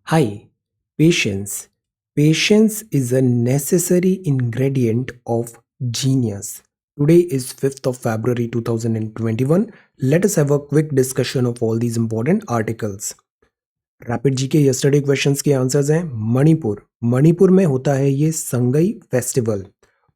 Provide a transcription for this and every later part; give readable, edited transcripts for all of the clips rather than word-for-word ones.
Hi, patience. Patience is a necessary ingredient of genius. Today is 5th of February 2021. Let us have a quick discussion of all these important articles. Rapid जी के yesterday questions के answers हैं मणिपुर। मणिपुर में होता है ये Sangai festival.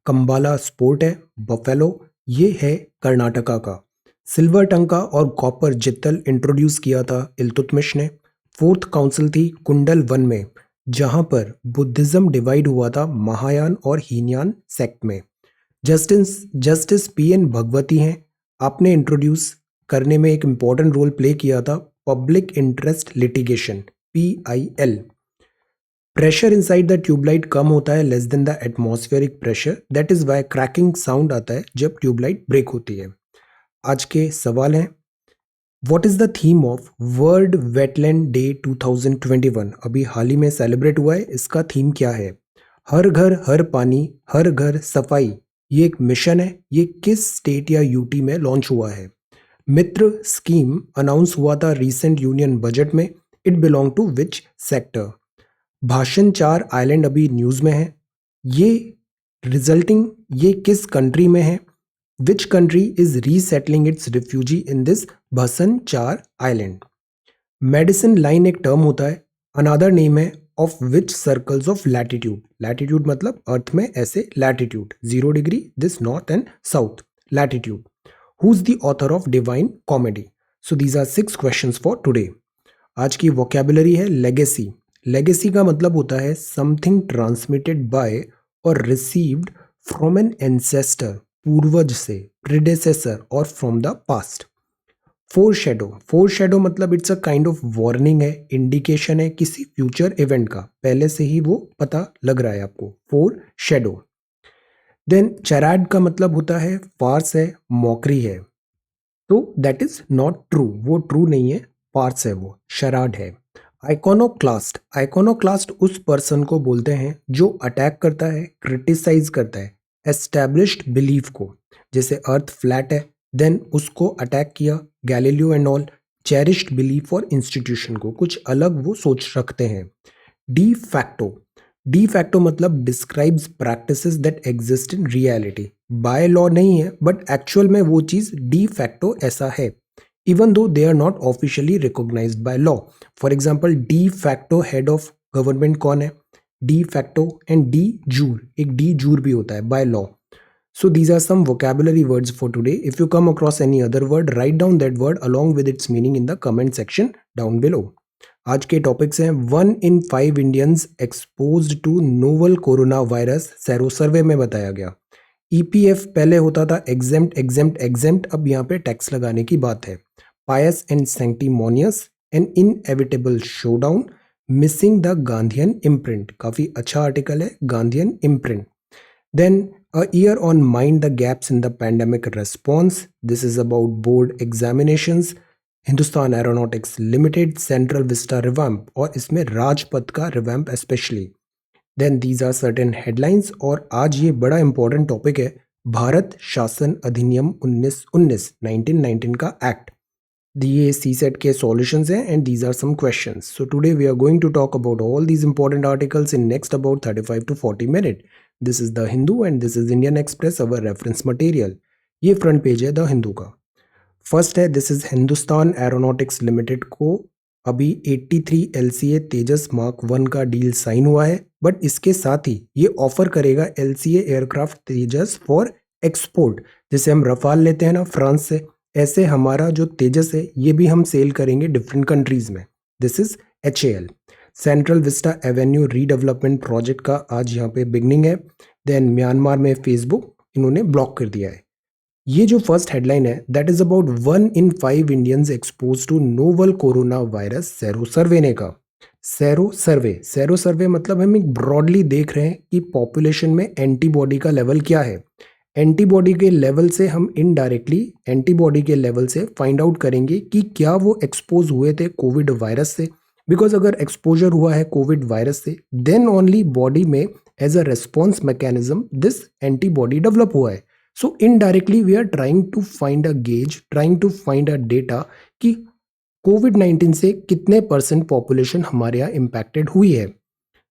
Kambala sport है। Buffalo ये है कर्नाटका का। सिल्वर टंका और कॉपर जित्तल इंट्रोड्यूस किया था इल्तुतमिश ने। फोर्थ काउंसिल थी कुंडल वन में, जहां पर बुद्धिज्म डिवाइड हुआ था महायान और हीनयान सेक्ट में। जस्टिस जस्टिस पीएन भगवती हैं। आपने इंट्रोड्यूस करने में एक इम्पॉर्टेंट रोल प्ले किया था public interest litigation PIL। Pressure inside the tubelight कम होता है less than the atmospheric pressure, that is why cracking sound आता है जब ट्यूबलाइट ब्रेक होती है। आज के सवाल हैं, what is the theme of world wetland day 2021? अभी हाल ही में सेलिब्रेट हुआ है, इसका थीम क्या है? हर घर हर पानी हर घर सफाई, ये एक मिशन है। ये किस स्टेट या यूटी में लॉन्च हुआ है? मित्र स्कीम अनाउंस हुआ था रिसेंट यूनियन बजट में, it belong to which sector? भाषण 4 आइलैंड अभी न्यूज में है, ये रिजल्टिंग ये किस कंट्री में है? Which country is resettling its refugee in this Bhasan 4 island? Medicine line एक टर्म होता है, अनदर नेम है of which circles of latitude? Latitude मतलब अर्थ में ऐसे latitude 0 degree this north and south latitude. Who's the author of Divine Comedy? So these are 6 questions for today. आज की vocabulary है legacy. Legacy का मतलब होता है something transmitted by or received from an ancestor, पूर्वज से, predecessor और from the past. Foreshadow. Foreshadow मतलब it's a kind of warning है, indication है किसी future event का, पहले से ही वो पता लग रहा है आपको, foreshadow. देन चैराड का मतलब होता है फार्स है, मॉकरी है, तो दैट इज नॉट ट्रू, वो ट्रू नहीं है, फार्स है, वो शराड है। आइकोनोक्लास्ट, आइकोनोक्लास्ट उस पर्सन को बोलते हैं जो अटैक करता है, क्रिटिसाइज करता है एस्टैब्लिश्ड बिलीफ को। जैसे अर्थ फ्लैट है, देन उसको अटैक किया Galileo and all, cherished belief और इंस्टीट्यूशन को, कुछ अलग वो सोच रखते हैं। डी फैक्टो, डी फैक्टो मतलब describes practices that exist in reality. By law नहीं है बट एक्चुअल में वो चीज डी फैक्टो ऐसा है, even though they are not officially recognised by law. For example de facto head of government कौन है? De facto and de jure, एक डी जूर भी होता है by law. So these are some vocabulary words for today. If you come across any other word, write down that word along with its meaning in the comment section down below. आज के topics हैं 1 in 5 Indians exposed to novel corona virus, sero survey में बताया गया। EPF पहले होता था exempt exempt exempt, अब यहाँ पे टैक्स लगाने की बात है। Pious and sanctimonious, an inevitable showdown, missing the Gandhian imprint, काफी अच्छा आर्टिकल है, Gandhian imprint. Then a year on mind the gaps in the pandemic response. This is about board examinations. Hindustan aeronautics limited central vista revamp, और इसमें राजपथ का revamp specially. Then these are certain headlines, और आज ये बड़ा इंपॉर्टेंट टॉपिक है, भारत शासन अधिनियम 1919 का एक्ट। ये CSET के सॉल्यूशंस हैं and these are some questions. So today we are going to talk about all these important articles in next about 35 to 40 minute. This is the Hindu and this is Indian Express, our reference material. ये front page है the Hindu का। First है, this is Hindustan aeronautics limited को अभी 83 LCA तेजस mark 1 का deal sign हुआ है, but इसके साथ ही ये ऑफर करेगा LCA aircraft Tejas for export. जैसे हम रफाल लेते हैं ना फ्रांस से, ऐसे हमारा जो तेजस है ये भी हम सेल करेंगे डिफरेंट कंट्रीज में। This is HAL। Central vista avenue redevelopment project का आज यहाँ पे बिगनिंग है। देन म्यांमार में फेसबुक इन्होंने ब्लॉक कर दिया है। ये जो फर्स्ट हेडलाइन है, that is about 1 in 5 Indians expose to novel corona virus, sero survey ने कहा। सेरो सर्वे, सेरो सर्वे मतलब हम एक ब्रॉडली देख रहे हैं कि पॉपुलेशन में एंटीबॉडी का लेवल क्या है। एंटीबॉडी के लेवल से हम इनडायरेक्टली एंटीबॉडी के लेवल से फाइंड आउट करेंगे कि क्या वो एक्सपोज हुए थे कोविड वायरस से। बिकॉज अगर एक्सपोजर हुआ है कोविड वायरस से, देन ओनली बॉडी में as a response mechanism this antibody develop हुआ है। So indirectly we are trying to find a gauge, trying to find a data कि कोविड-19 से कितने परसेंट पॉपुलेशन हमारे यहाँ इम्पैक्टेड हुई है?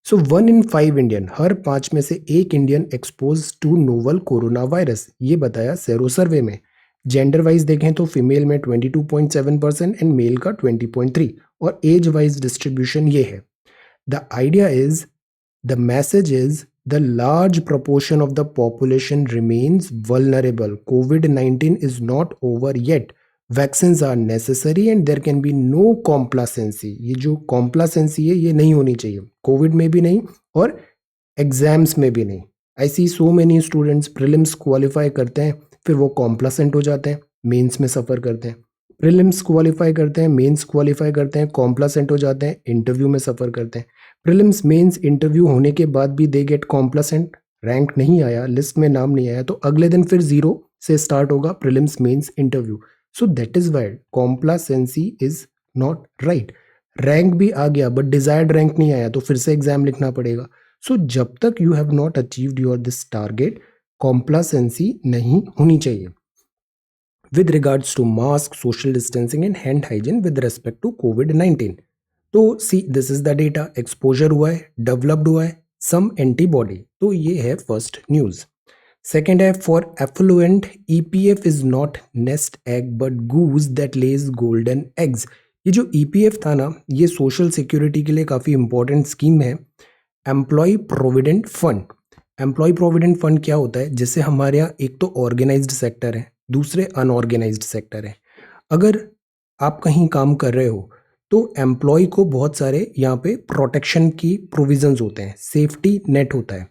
सो 1 इन 5 इंडियन, हर 5 में से 1 Indian expose to novel corona virus, ये बताया सेरो सर्वे में। जेंडर वाइज देखें तो फीमेल में 22.7% एंड मेल का 20.3, और एज वाइज डिस्ट्रीब्यूशन ये है। The idea is, the message is, the large proportion of the population remains vulnerable. COVID-19 is not over yet. Vaccines are necessary and there can be no complacency. ये जो complacency है ये नहीं होनी चाहिए, Covid में भी नहीं और एग्जाम्स में भी नहीं। I see so many students prelims qualify करते हैं, फिर वो कॉम्प्लासेंट हो जाते हैं, मेंस में सफ़र करते हैं। प्रीलिम्स क्वालिफाई करते हैं, मेंस क्वालिफाई करते हैं, कॉम्प्लासेंट हो जाते हैं, इंटरव्यू में सफ़र करते हैं। प्रीलिम्स मेंस इंटरव्यू होने के बाद भी दे गेट कॉम्प्लासेंट, रैंक नहीं आया, लिस्ट में नाम नहीं आया, तो अगले दिन फिर जीरो से स्टार्ट होगा prelims mains interview. So that is why complacency is not right. Rank भी आ गया बट डिजायर्ड रैंक नहीं आया तो फिर से एग्जाम लिखना पड़ेगा। सो जब तक you have not achieved your this target, complacency नहीं होनी चाहिए। with regards to mask, social distancing and hand hygiene with respect to COVID-19. तो सी this is the data, exposure हुआ है, डेवलप्ड हुआ है, सम एंटीबॉडी, तो ये है फर्स्ट न्यूज। सेकेंड है, for affluent EPF is not nest egg but goose that lays golden eggs. ये जो ईपीएफ था ना, ये सोशल सिक्योरिटी के लिए काफ़ी इंपॉर्टेंट स्कीम है, employ provident fund. Employ provident fund क्या होता है, जैसे हमारे यहाँ एक तो ऑर्गेनाइज्ड सेक्टर है, दूसरे अनऑर्गेनाइज्ड सेक्टर है। अगर आप कहीं काम कर रहे हो तो एम्प्लॉय को बहुत सारे यहाँ पे प्रोटेक्शन की प्रोविजंस होते हैं, सेफ्टी नेट होता है।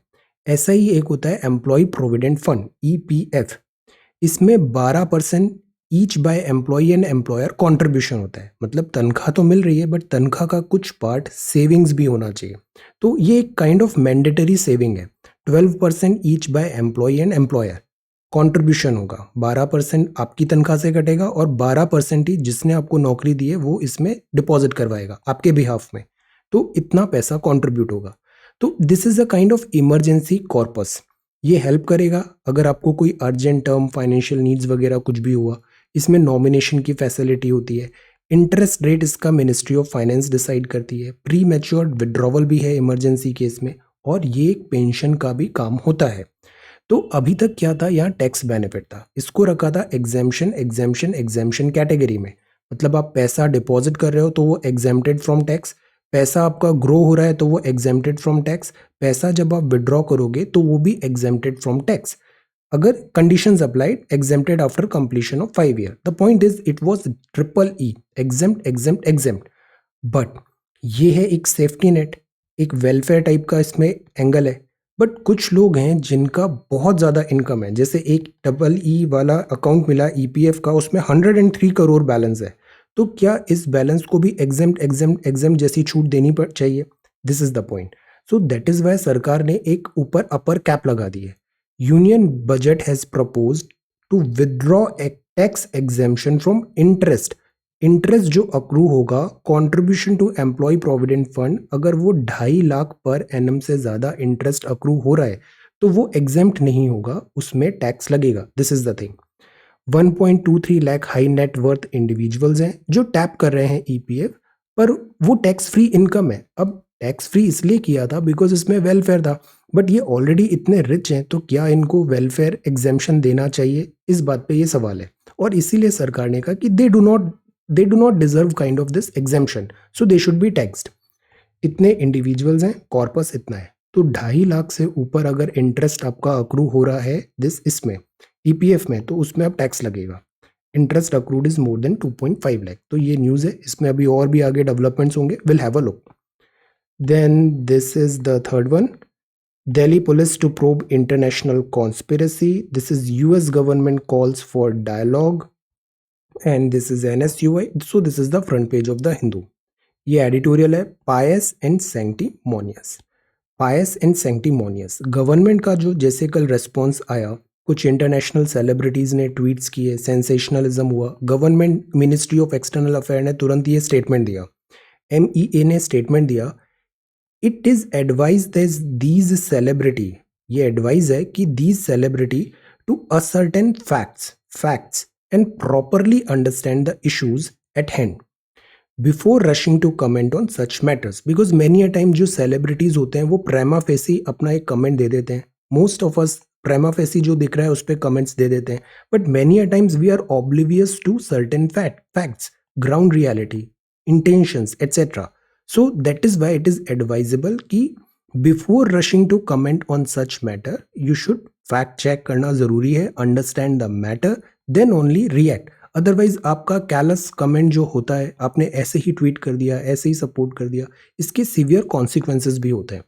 ऐसा ही एक होता है एम्प्लॉय प्रोविडेंट फंड, ईपीएफ। इसमें 12% each by employ and employer contribution होता है। मतलब तनख्वाह तो मिल रही है बट तनख्वाह का कुछ पार्ट सेविंग्स भी होना चाहिए। तो ये एक काइंड ऑफ मैंडेटरी सेविंग है। 12% each by employ and employer contribution होगा। 12% आपकी तनख्वाह से कटेगा और 12% ही जिसने आपको नौकरी दी है वो इसमें डिपॉजिट करवाएगा आपके बिहाफ में। तो इतना पैसा कंट्रीब्यूट होगा। तो this is a kind of emergency corpus. ये हेल्प करेगा अगर आपको कोई अर्जेंट टर्म फाइनेंशियल नीड्स वगैरह कुछ भी हुआ। इसमें नॉमिनेशन की फैसिलिटी होती है। इंटरेस्ट रेट इसका मिनिस्ट्री ऑफ फाइनेंस डिसाइड करती है। प्री मैच्योर्ड विड्रॉवल भी है इमरजेंसी केस में, और ये एक पेंशन का भी काम होता है। तो अभी तक क्या था, यहाँ टैक्स बेनिफिट था, इसको रखा था एग्जेम्पशन एग्जेम्पशन एग्जेम्पशन कैटेगरी में। मतलब आप पैसा डिपॉजिट कर रहे हो तो वो एग्जेम्प्टेड फ्रॉम टैक्स, पैसा आपका ग्रो हो रहा है तो वो एग्जेम्प्टेड फ्रॉम टैक्स, पैसा जब आप विड्रॉ करोगे तो वो भी एग्जेम्प्टेड फ्रॉम टैक्स। अगर conditions applied, exempted after completion of 5 year. The point is it was triple E, exempt exempt exempt. But ये है एक सेफ्टी नेट, एक वेलफेयर टाइप का इसमें एंगल है। बट कुछ लोग हैं जिनका बहुत ज़्यादा इनकम है, जैसे एक डबल ई वाला अकाउंट मिला ईपीएफ का, उसमें 103 करोड़ बैलेंस है। तो क्या इस बैलेंस को भी एग्जेम्प्ट एग्जेम्प्ट एग्जेम्प्ट जैसी छूट देनी पड़ चाहिए? This is the point. So that is why सरकार ने एक ऊपर अपर कैप लगा दी है। Union budget has proposed to withdraw tax exemption from interest. Interest जो अक्रू होगा contribution to employ provident fund, अगर वो 2.5 लाख पर एनम से ज़्यादा इंटरेस्ट अक्रू हो रहा है तो वो एग्जेम्प्ट नहीं होगा, उसमें टैक्स लगेगा। This is the thing. 1.23 lakh high net worth individuals हैं जो टैप कर रहे हैं ईपीएफ, पर वो टैक्स फ्री इनकम है। अब टैक्स फ्री इसलिए किया था बिकॉज इसमें वेलफेयर था, बट ये ऑलरेडी इतने रिच हैं तो क्या इनको वेलफेयर एग्जेम्पशन देना चाहिए, इस बात पे ये सवाल है। और इसीलिए सरकार ने कहा कि they do not deserve kind of this exemption, so they should be taxed. इतने इंडिविजुअल्स हैं, कॉर्पस इतना है, तो 2.5 लाख से ऊपर अगर इंटरेस्ट आपका अक्रू हो रहा है इसमें ईपीएफ में, तो उसमें अब टैक्स लगेगा। Interest accrued is more than 2.5 lakh. तो ये न्यूज़ है, इसमें अभी और भी आगे डेवलपमेंट्स होंगे, will have a look. Then this is the third one, Delhi police to probe international conspiracy. This is US government calls for dialogue, and this is NSUI. So this is the front page of the Hindu. ये editorial है, pious and sanctimonious. Pious and sanctimonious, government का जो जैसे कल response आया, कुछ international celebrities ने tweets किए, सेंसेशनलिज्म हुआ, government ministry of external affair ने तुरंत ये स्टेटमेंट दिया, MEA ने स्टेटमेंट दिया, it is advise these celebrity, ये एडवाइज है कि these celebrity to ascertain facts and properly understand the issues at hand. Before rushing to comment on such matters, because many a time जो celebrities होते हैं वो प्रेमा facie अपना एक comment दे देते हैं. Most of us Prema facie जो दिख रहा है उस पर कमेंट्स दे देते हैं, but many a times we are oblivious to certain facts, ground reality, intentions, etc. So that is why it is advisable कि before rushing to comment on such matter, you should fact check करना जरूरी है, understand the matter, then only react. Otherwise आपका callus comment जो होता है, आपने ऐसे ही ट्वीट कर दिया, ऐसे ही सपोर्ट कर दिया, इसके सीवियर कॉन्सिक्वेंसेस भी होते हैं.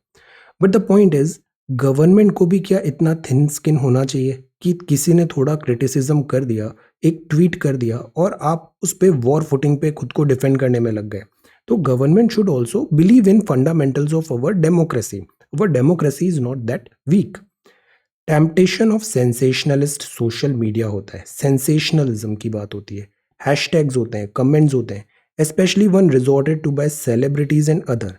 But the point is, government को भी क्या इतना थिन स्किन होना चाहिए कि किसी ने थोड़ा क्रिटिसिज्म कर दिया, एक ट्वीट कर दिया और आप उस पे वॉर फुटिंग पे खुद को डिफेंड करने में लग गए. तो government should also believe in fundamentals of our democracy. Our democracy is not that weak. Temptation of sensationalist social media होता है, सेंसेशनलिज्म की बात होती है, हैशटैग्स होते हैं, कमेंट्स होते हैं, especially one resorted to by celebrities and other,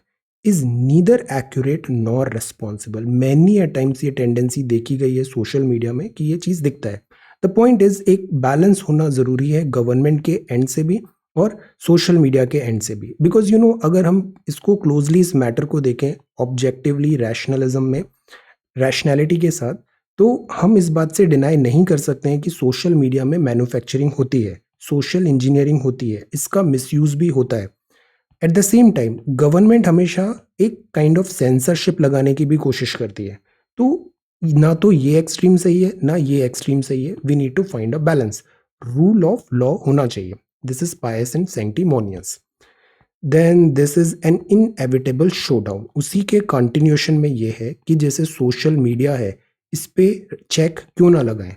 is neither accurate nor responsible. Many a times ये टेंडेंसी देखी गई है सोशल मीडिया में कि ये चीज़ दिखता है. द पॉइंट इज, एक बैलेंस होना ज़रूरी है गवर्नमेंट के एंड से भी और सोशल मीडिया के एंड से भी. बिकॉज यू नो, अगर हम इसको क्लोजली इस मैटर को देखें ऑब्जेक्टिवली, रैशनलिज्म में, रैशनैलिटी के साथ, तो हम इस बात से डिनाई नहीं कर सकते हैं कि सोशल मीडिया में मैन्युफैक्चरिंग होती है, सोशल इंजीनियरिंग होती है, इसका मिसयूज भी होता है. Eight the same time government हमेशा एक काइंड ऑफ सेंसरशिप लगाने की भी कोशिश करती है. तो ना तो ये एक्सट्रीम सही है ना ये एक्सट्रीम सही है. We need to find a balance. Rule of law होना चाहिए. This is pious and sanctimonious. Then this is an inevitable showdown. उसी के कंटिन्यूएशन में ये है कि जैसे सोशल मीडिया है, इस पे चेक क्यों ना लगाएं.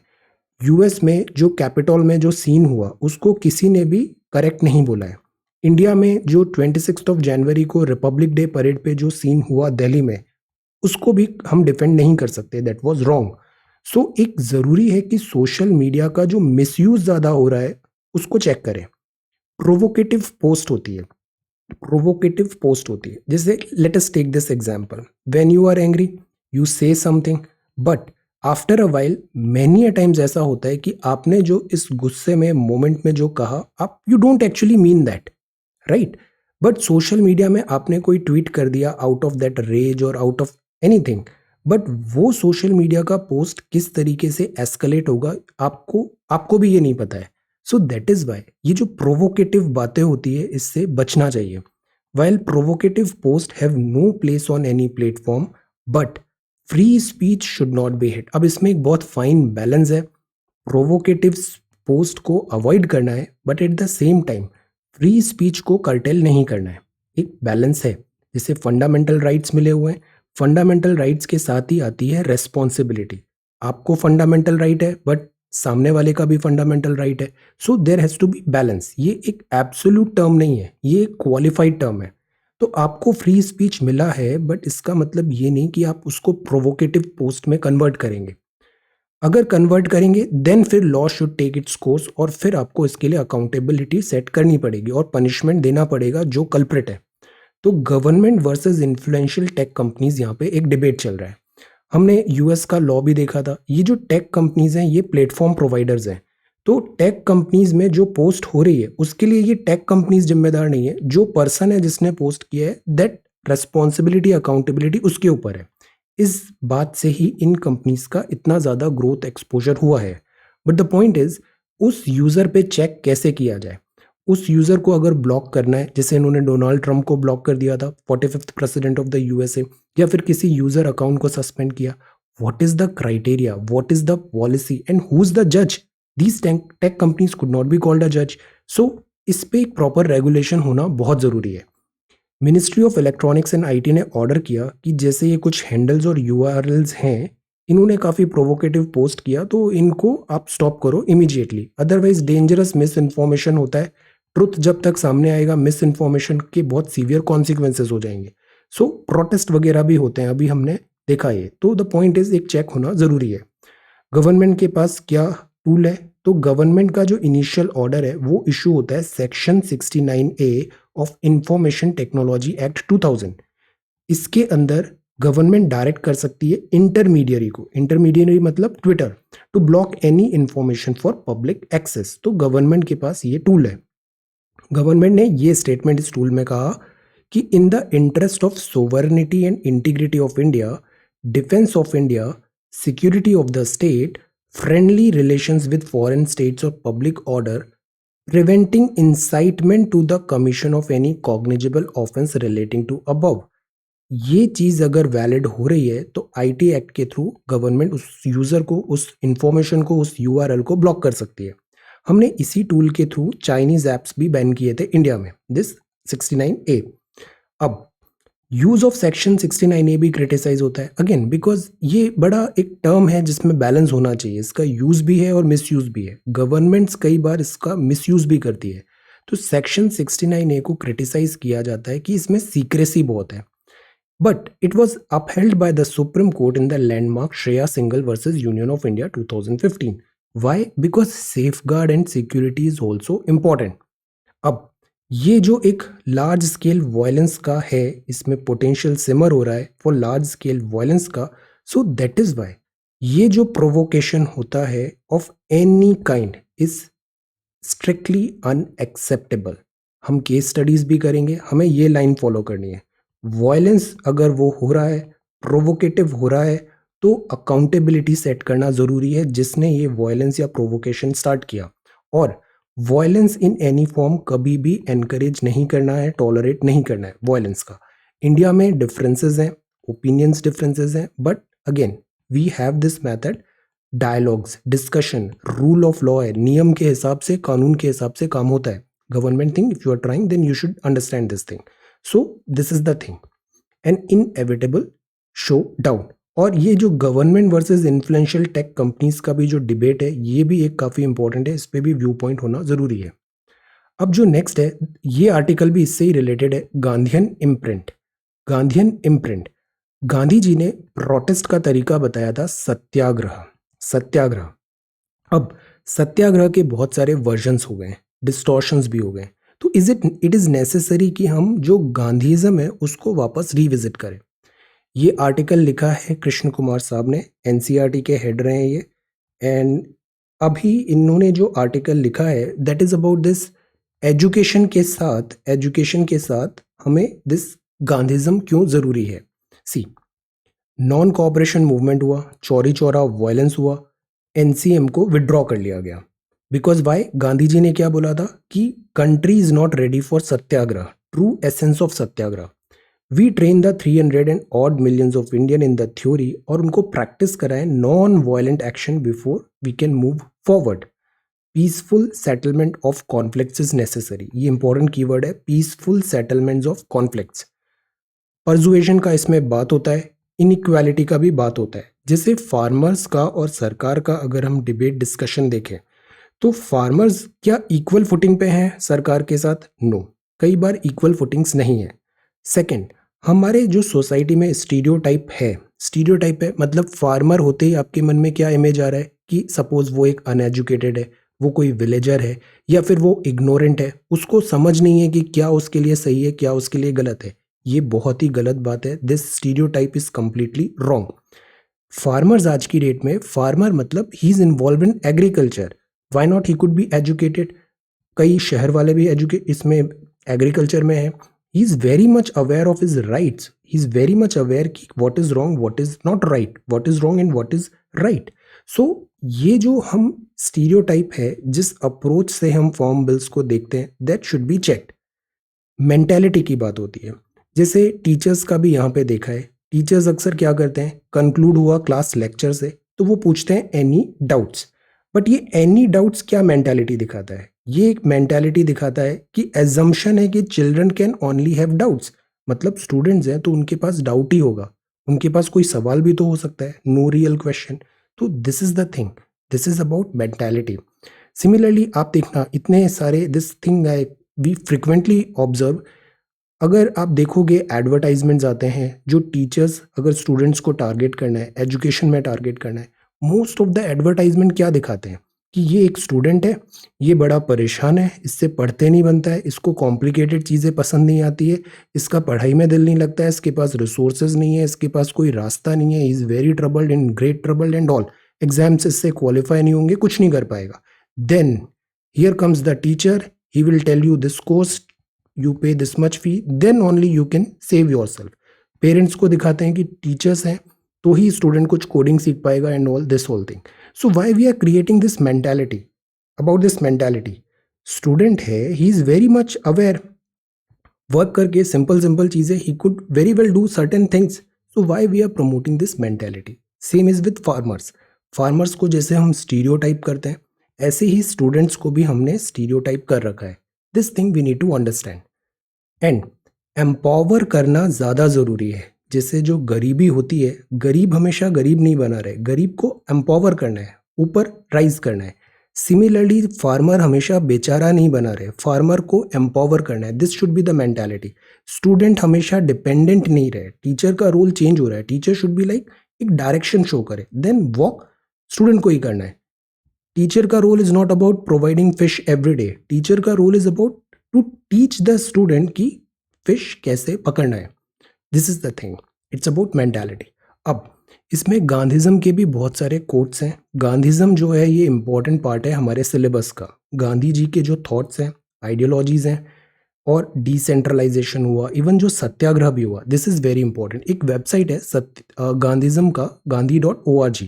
यूएस में जो कैपिटॉल में जो सीन हुआ उसको किसी ने भी करेक्ट नहीं बोला है. इंडिया में जो 26 ऑफ जनवरी को रिपब्लिक डे परेड पे जो सीन हुआ दिल्ली में, उसको भी हम डिफेंड नहीं कर सकते. That was wrong. सो एक ज़रूरी है कि सोशल मीडिया का जो मिसयूज ज़्यादा हो रहा है उसको चेक करें. प्रोवोकेटिव पोस्ट होती है, प्रोवोकेटिव पोस्ट होती है. जैसे let us take this example, when you are angry you say something, but after a while many a times ऐसा होता है कि आपने जो इस गुस्से में मोमेंट में जो कहा, आप you don't actually mean that, right. But social media में आपने कोई ट्वीट कर दिया आउट ऑफ दैट रेज और आउट ऑफ एनीथिंग, बट वो सोशल मीडिया का पोस्ट किस तरीके से एस्केलेट होगा आपको आपको भी ये नहीं पता है. सो दैट इज वाई ये जो प्रोवोकेटिव बातें होती है इससे बचना चाहिए. While provocative post have no place on any platform, but free speech should not be hit. अब इसमें एक बहुत फाइन बैलेंस है. प्रोवोकेटिव पोस्ट को अवॉइड करना है, but at the same time free speech को कर्टेल नहीं करना है. एक बैलेंस है. जैसे फंडामेंटल राइट्स मिले हुए हैं, फंडामेंटल राइट्स के साथ ही आती है रेस्पॉन्सिबिलिटी. आपको फंडामेंटल राइट है बट सामने वाले का भी फंडामेंटल राइट है. So there has to be balance. ये एक एब्सोल्यूट टर्म नहीं है, ये एक क्वालिफाइड टर्म है. तो आपको फ्री स्पीच मिला है, बट इसका मतलब ये नहीं कि आप उसको प्रोवोकेटिव पोस्ट में कन्वर्ट करेंगे. अगर कन्वर्ट करेंगे देन फिर law should take its course, और फिर आपको इसके लिए अकाउंटेबिलिटी सेट करनी पड़ेगी और पनिशमेंट देना पड़ेगा जो कल्प्रिट है. तो government versus influential tech companies, यहाँ पे एक डिबेट चल रहा है. हमने यूएस का लॉ भी देखा था. ये जो टेक कंपनीज हैं ये प्लेटफॉर्म प्रोवाइडर्स हैं. तो टेक कंपनीज में जो पोस्ट हो रही है उसके लिए ये टेक कंपनीज जिम्मेदार नहीं है. जो पर्सन है जिसने पोस्ट किया है, दैट रेस्पॉन्सिबिलिटी, अकाउंटेबिलिटी उसके ऊपर है. इस बात से ही इन कंपनीज का इतना ज़्यादा ग्रोथ एक्सपोजर हुआ है. बट द पॉइंट इज, उस यूज़र पे चेक कैसे किया जाए. उस यूज़र को अगर ब्लॉक करना है, जैसे इन्होंने डोनाल्ड ट्रंप को ब्लॉक कर दिया था, 45th president of the USA, या फिर किसी यूज़र अकाउंट को सस्पेंड किया, what is the criteria, what is the policy and who is the जज. These tech companies could not be called a जज. सो इस पे एक प्रॉपर रेगुलेशन होना बहुत ज़रूरी है. Ministry of electronics and IT ने ऑर्डर किया कि जैसे ये कुछ हैंडल्स और यूआरएल्स हैं, इन्होंने काफ़ी प्रोवोकेटिव पोस्ट किया, तो इनको आप स्टॉप करो immediately. Otherwise dangerous miss information होता है. ट्रुथ जब तक सामने आएगा, मिस इन्फॉर्मेशन के बहुत सीवियर कॉन्सिक्वेंसेज हो जाएंगे. सो प्रोटेस्ट वगैरह भी होते हैं, अभी हमने देखा ये. तो द पॉइंट इज, एक चेक होना ज़रूरी है. गवर्नमेंट के पास क्या टूल है, तो गवर्नमेंट का जो इनिशियल ऑर्डर है वो इशू होता है section 69A of information technology act 2000. इसके अंदर गवर्नमेंट डायरेक्ट कर सकती है इंटरमीडियरी को, इंटरमीडियरी मतलब Twitter, to block any information for public access. तो गवर्नमेंट के पास ये टूल है. गवर्नमेंट ने ये स्टेटमेंट इस टूल में कहा कि in the interest of sovereignty and integrity of India, defence of India, security of the state, friendly relations with foreign states और public order, preventing incitement to the commission of any cognizable offence relating to above. ये चीज़ अगर valid हो रही है तो IT act के through government उस यूज़र को, उस इंफॉर्मेशन को, उस यूआरएल को ब्लॉक कर सकती है। हमने इसी टूल के थ्रू चाइनीज ऐप्स भी बैन किए थे इंडिया में, दिस 69A। अब यूज ऑफ सेक्शन 69A भी क्रिटिसाइज होता है अगेन बिकॉज ये बड़ा एक टर्म है जिसमें बैलेंस होना चाहिए, इसका यूज भी है और मिसयूज भी है। गवर्नमेंट्स कई बार इसका मिसयूज भी करती है। तो सेक्शन 69A को क्रिटिसाइज किया जाता है कि इसमें सीक्रेसी बहुत है, but it was upheld by the Supreme Court in the landmark Shreya Singhal versus Union of India 2015. Why? Because safeguard and security is also important. अब ये जो एक लार्ज स्केल वायलेंस का है, इसमें पोटेंशियल सिमर हो रहा है फॉर लार्ज स्केल वायलेंस का, सो दैट इज वाई ये जो प्रोवोकेशन होता है of any kind is strictly unacceptable. हम केस स्टडीज भी करेंगे, हमें ये लाइन फॉलो करनी है। वायलेंस अगर वो हो रहा है, प्रोवोकेटिव हो रहा है, तो अकाउंटेबिलिटी सेट करना ज़रूरी है जिसने ये वायलेंस या प्रोवोकेशन स्टार्ट किया। और वायलेंस इन एनी फॉर्म कभी भी एनकरेज नहीं करना है, टॉलरेट नहीं करना है वायलेंस का। इंडिया में डिफरेंसेस हैं, ओपिनियंस डिफरेंसेस हैं, but again we have this method, dialogues, discussion, rule of law है, नियम के हिसाब से, कानून के हिसाब से काम होता है। Government think if you are trying then you should understand this thing. So this is the thing, an inevitable showdown. और ये जो government versus influential tech companies का भी जो डिबेट है, ये भी एक काफ़ी इंपॉर्टेंट है, इस पर भी व्यू पॉइंट होना ज़रूरी है। अब जो नेक्स्ट है, ये आर्टिकल भी इससे ही रिलेटेड है, गांधीयन इम्प्रिंट। गांधीयन इम्प्रिंट, गांधी जी ने प्रोटेस्ट का तरीका बताया था सत्याग्रह। सत्याग्रह, अब सत्याग्रह के बहुत सारे वर्जन्स हो गए, डिस्टॉर्शंस भी हो गए, तो इट इज़ नेसेसरी कि हम जो गांधीज़म है उसको वापस रिविजिट करें। ये आर्टिकल लिखा है कृष्ण कुमार साहब ने, एनसीईआरटी के हेड रहे हैं ये, एंड अभी इन्होंने जो आर्टिकल लिखा है that is about this education के साथ हमें दिस गांधीज़म क्यों ज़रूरी है। सी, नॉन कोऑपरेशन मूवमेंट हुआ, चौरी चौरा वायलेंस हुआ, एनसीएम को विड्रॉ कर लिया गया। बिकॉज वाई, गांधी जी ने क्या बोला था कि country is not ready for satyagraha, true essence of satyagraha. We train the 300 and odd millions of Indian in the theory, और उनको प्रैक्टिस कराएं non violent action before we can move forward. Peaceful settlement of conflicts is necessary, ये important keyword है, peaceful settlements of conflicts. Persuasion का इसमें बात होता है, इनइक्वालिटी का भी बात होता है। जैसे फार्मर्स का और सरकार का अगर हम डिबेट डिस्कशन देखें तो फार्मर्स क्या इक्वल फुटिंग पे हैं सरकार के साथ? नो, कई बार इक्वल फुटिंग्स नहीं है। सेकंड, हमारे जो सोसाइटी में स्टीरियोटाइप है, मतलब फार्मर होते ही आपके मन में क्या इमेज आ रहा है कि सपोज वो एक अनएजुकेटेड है, वो कोई विलेजर है, या फिर वो इग्नोरेंट है, उसको समझ नहीं है कि क्या उसके लिए सही है, क्या उसके लिए गलत है। ये बहुत ही गलत बात है, this stereotype is completely wrong. Farmers आज की डेट में, फार्मर मतलब he is involve in agriculture, why not he could be educated. कई शहर वाले भी इसमें एग्रीकल्चर में है। He is very much aware of his rights, he is very much aware कि what is wrong, what is not right, what is wrong and what is right. So ये जो हम स्टीरियोटाइप है, जिस अप्रोच से हम फॉर्म बिल्स को देखते हैं, that should be checked. Mentality की बात होती है, जैसे टीचर्स का भी यहाँ पे देखा है। टीचर्स अक्सर क्या करते हैं, कंक्लूड हुआ क्लास लेक्चर से तो वो पूछते हैं एनी डाउट्स, बट ये एनी डाउट्स क्या मेंटालिटी दिखाता है? ये एक मेंटालिटी दिखाता है कि एजम्पशन है कि children can only have doubts, मतलब स्टूडेंट्स हैं तो उनके पास डाउट ही होगा, उनके पास कोई सवाल भी तो हो सकता है, नो रियल क्वेश्चन। तो this is the thing, this is about mentality. Similarly आप देखना, इतने सारे this thing I we frequently observe. अगर आप देखोगे एडवर्टाइजमेंट्स आते हैं, जो टीचर्स अगर स्टूडेंट्स को टारगेट करना है, एजुकेशन में टारगेट करना है, मोस्ट ऑफ द एडवर्टाइजमेंट क्या दिखाते हैं कि ये एक स्टूडेंट है, ये बड़ा परेशान है, इससे पढ़ते नहीं बनता है, इसको कॉम्प्लिकेटेड चीज़ें पसंद नहीं आती है, इसका पढ़ाई में दिल नहीं लगता है, इसके पास रिसोर्सेज नहीं है, इसके पास कोई रास्ता नहीं है, is very troubled, in great troubled and all, exams इससे क्वालिफाई नहीं होंगे, कुछ नहीं कर पाएगा। Then here comes the teacher, he will tell you this course, you pay this much fee, then only you can save yourself. Parents को दिखाते हैं कि टीचर्स हैं तो ही स्टूडेंट कुछ कोडिंग सीख पाएगा and all this whole thing. So why we are creating this mentality? About this mentality, student है, he is very much aware, work करके सिंपल चीज़ें he could very well do certain things. So why we are promoting this mentality? Same is with farmers. Farmers को जैसे हम stereotype करते हैं, ऐसे ही students को भी हमने स्टीरियोटाइप कर रखा है. This thing we need to understand and empower करना ज़्यादा ज़रूरी है. जैसे जो गरीबी होती है, गरीब हमेशा गरीब नहीं बना रहे, गरीब को एम्पावर करना है, ऊपर राइज करना है. सिमिलरली फार्मर हमेशा बेचारा नहीं बना रहे, फार्मर को एम्पावर करना है. This should be the mentality. Student हमेशा डिपेंडेंट नहीं रहे, टीचर का रोल चेंज हो रहा है. टीचर शुड बी लाइक एक डायरेक्शन शो करे, देन वॉक स्टूडेंट को ही करना है. टीचर का role is not about providing fish every day. Teacher का role is about to teach the student की फिश कैसे पकड़ना है. This is the thing, it's about mentality. अब इसमें गांधीज्म के भी बहुत सारे कोट्स हैं. गांधीज्म जो है ये इंपॉर्टेंट पार्ट है हमारे सिलेबस का. गांधी जी के जो थॉट्स हैं, आइडियोलॉजीज हैं, और डिसेंट्रलाइजेशन हुआ, इवन जो सत्याग्रह भी हुआ, दिस इज वेरी इंपॉर्टेंट. एक वेबसाइट है गांधीज्म का, gandhi.org.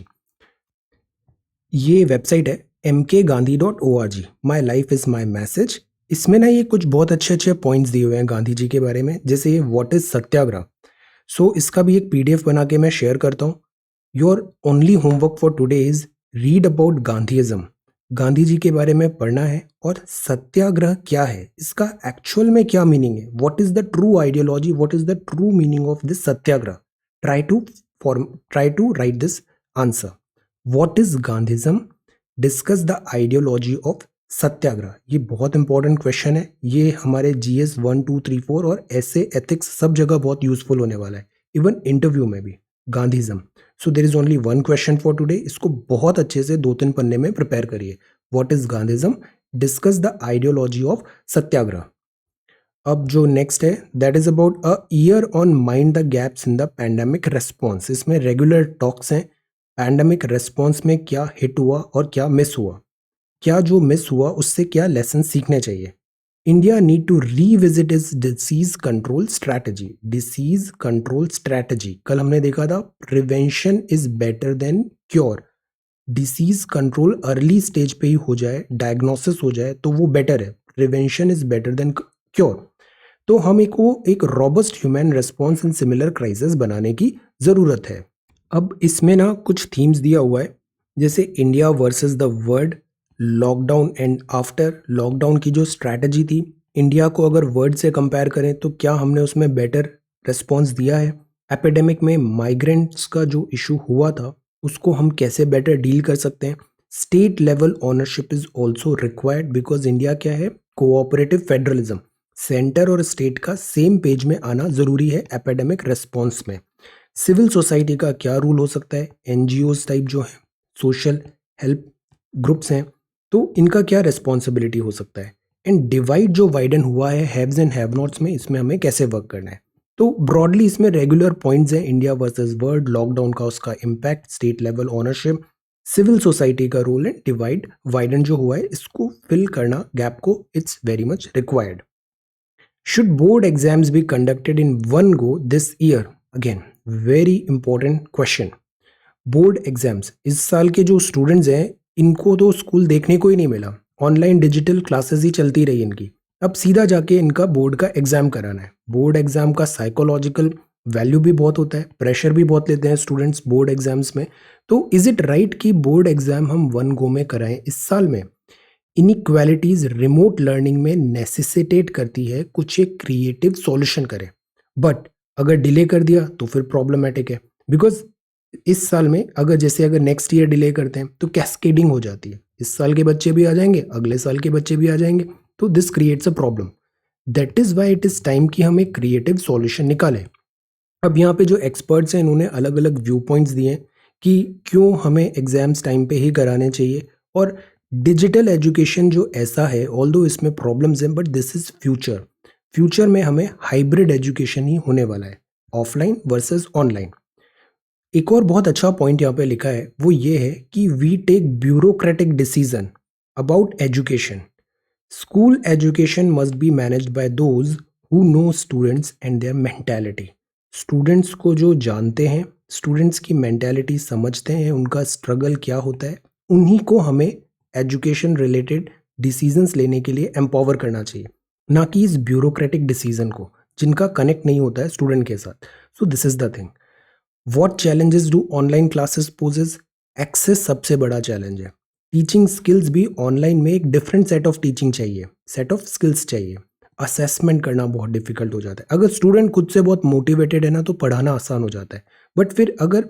ये वेबसाइट है mkgandhi.org. My life is my message. इसमें ना ये कुछ बहुत अच्छे पॉइंट्स दिए हुए हैं गांधी जी के बारे में, जैसे ये व्हाट इज सत्याग्रह. सो इसका भी एक PDF बना के मैं शेयर करता हूँ. Your only homework for today is read about Gandhism. Gandhi ji के बारे में पढ़ना है और सत्याग्रह क्या है, इसका एक्चुअल में क्या मीनिंग है, what is the true ideology, what is the true meaning of this satyagraha. Try to write this answer. What is Gandhism, discuss the ideology of satyagraha. ये बहुत इंपॉर्टेंट क्वेश्चन है. ये हमारे GS 1, 2, 3, 4 और ऐसे एथिक्स सब जगह बहुत यूजफुल होने वाला है, इवन इंटरव्यू में भी. Gandhism. So there is only one question for today. इसको बहुत अच्छे से 2-3 पन्ने में प्रिपेयर करिए. What is Gandhism, discuss the ideology of satyagraha. अब जो नेक्स्ट है that is about a year on mind the gaps in the pandemic response. इसमें रेगुलर टॉक्स हैं. पैंडेमिक रेस्पॉन्स में क्या हिट हुआ और क्या मिस हुआ, क्या जो मिस हुआ उससे क्या लेसन सीखने चाहिए. India need to revisit is disease control strategy. Disease control strategy कल हमने देखा था, prevention is better than cure. Disease control early stage पे ही हो जाए, डायग्नोसिस हो जाए तो वो बेटर है. Prevention is better than cure. तो हम एक robust human response in similar crisis बनाने की जरूरत है. अब इसमें ना कुछ थीम्स दिया हुआ है, जैसे India versus the world, lockdown and after. Lockdown की जो स्ट्रैटेजी थी, इंडिया को अगर वर्ल्ड से कंपेयर करें तो क्या हमने उसमें बेटर रिस्पॉन्स दिया है. एपिडेमिक में माइग्रेंट्स का जो इशू हुआ था उसको हम कैसे बेटर डील कर सकते हैं. State level ownership is also required because India क्या है, कोऑपरेटिव फेडरलिज्म. सेंटर और स्टेट का सेम पेज में आना जरूरी है एपिडेमिक रिस्पॉन्स में. सिविल सोसाइटी का क्या रूल हो सकता है, NGOs टाइप जो है, सोशल हेल्प ग्रुप्स हैं, तो इनका क्या रिस्पॉन्सिबिलिटी हो सकता है. एंड डिवाइड जो वाइडन हुआ है हैव्स एंड हैव नॉट्स में, इसमें हमें कैसे वर्क करना है. तो ब्रॉडली इसमें रेगुलर पॉइंट्स हैं, इंडिया वर्सेस वर्ल्ड, लॉकडाउन का उसका impact, state level ownership, civil society का रोल एंड डिवाइड वाइडन जो हुआ है इसको फिल करना गैप को, it's very much required. Should board exams be conducted in one go this year. Again very important question. Board exams इस साल के जो स्टूडेंट्स हैं इनको तो स्कूल देखने को ही नहीं मिला, ऑनलाइन डिजिटल क्लासेस ही चलती रही इनकी. अब सीधा जाके इनका बोर्ड का एग्जाम कराना है. बोर्ड एग्जाम का साइकोलॉजिकल वैल्यू भी बहुत होता है, प्रेशर भी बहुत लेते हैं स्टूडेंट्स बोर्ड एग्जाम्स में. तो इज इट राइट कि बोर्ड एग्जाम हम वन गो में कराएं इस साल में. इनइक्वालिटीज रिमोट लर्निंग में नेसेसिटेट करती है कुछ एक क्रिएटिव सॉल्यूशन करें, बट अगर डिले कर दिया तो फिर प्रॉब्लमेटिक है. बिकॉज इस साल में अगर नेक्स्ट ईयर डिले करते हैं तो कैस्केडिंग हो जाती है. इस साल के बच्चे भी आ जाएंगे, अगले साल के बच्चे भी आ जाएंगे, तो this creates a problem. That is why it is time कि हम एक क्रिएटिव सॉल्यूशन निकालें. अब यहाँ पे जो एक्सपर्ट्स हैं इन्होंने अलग अलग व्यू पॉइंट्स दिए हैं कि क्यों हमें एग्जाम्स टाइम पे ही कराने चाहिए. और डिजिटल एजुकेशन जो ऐसा है, ऑल्दो इसमें प्रॉब्लम्स हैं, but this is future. Future में हमें हाइब्रिड एजुकेशन ही होने वाला है, ऑफलाइन वर्सेस ऑनलाइन. एक और बहुत अच्छा पॉइंट यहाँ पे लिखा है, वो ये है कि we take bureaucratic decision about education. School education must be managed by those who know students and their mentality. Students को जो जानते हैं, स्टूडेंट्स की मेंटालिटी समझते हैं, उनका स्ट्रगल क्या होता है, उन्हीं को हमें एजुकेशन रिलेटेड डिसीजंस लेने के लिए एम्पावर करना चाहिए, ना कि इस ब्यूरोक्रेटिक डिसीजन को जिनका कनेक्ट नहीं होता है स्टूडेंट के साथ. So this is the thing. What challenges do online classes poses? Access सबसे बड़ा चैलेंज है. टीचिंग स्किल्स भी ऑनलाइन में एक डिफरेंट सेट ऑफ टीचिंग चाहिए, सेट ऑफ स्किल्स चाहिए. असेसमेंट करना बहुत डिफिकल्ट हो जाता है. अगर स्टूडेंट खुद से बहुत मोटिवेटेड है ना तो पढ़ाना आसान हो जाता है. बट फिर अगर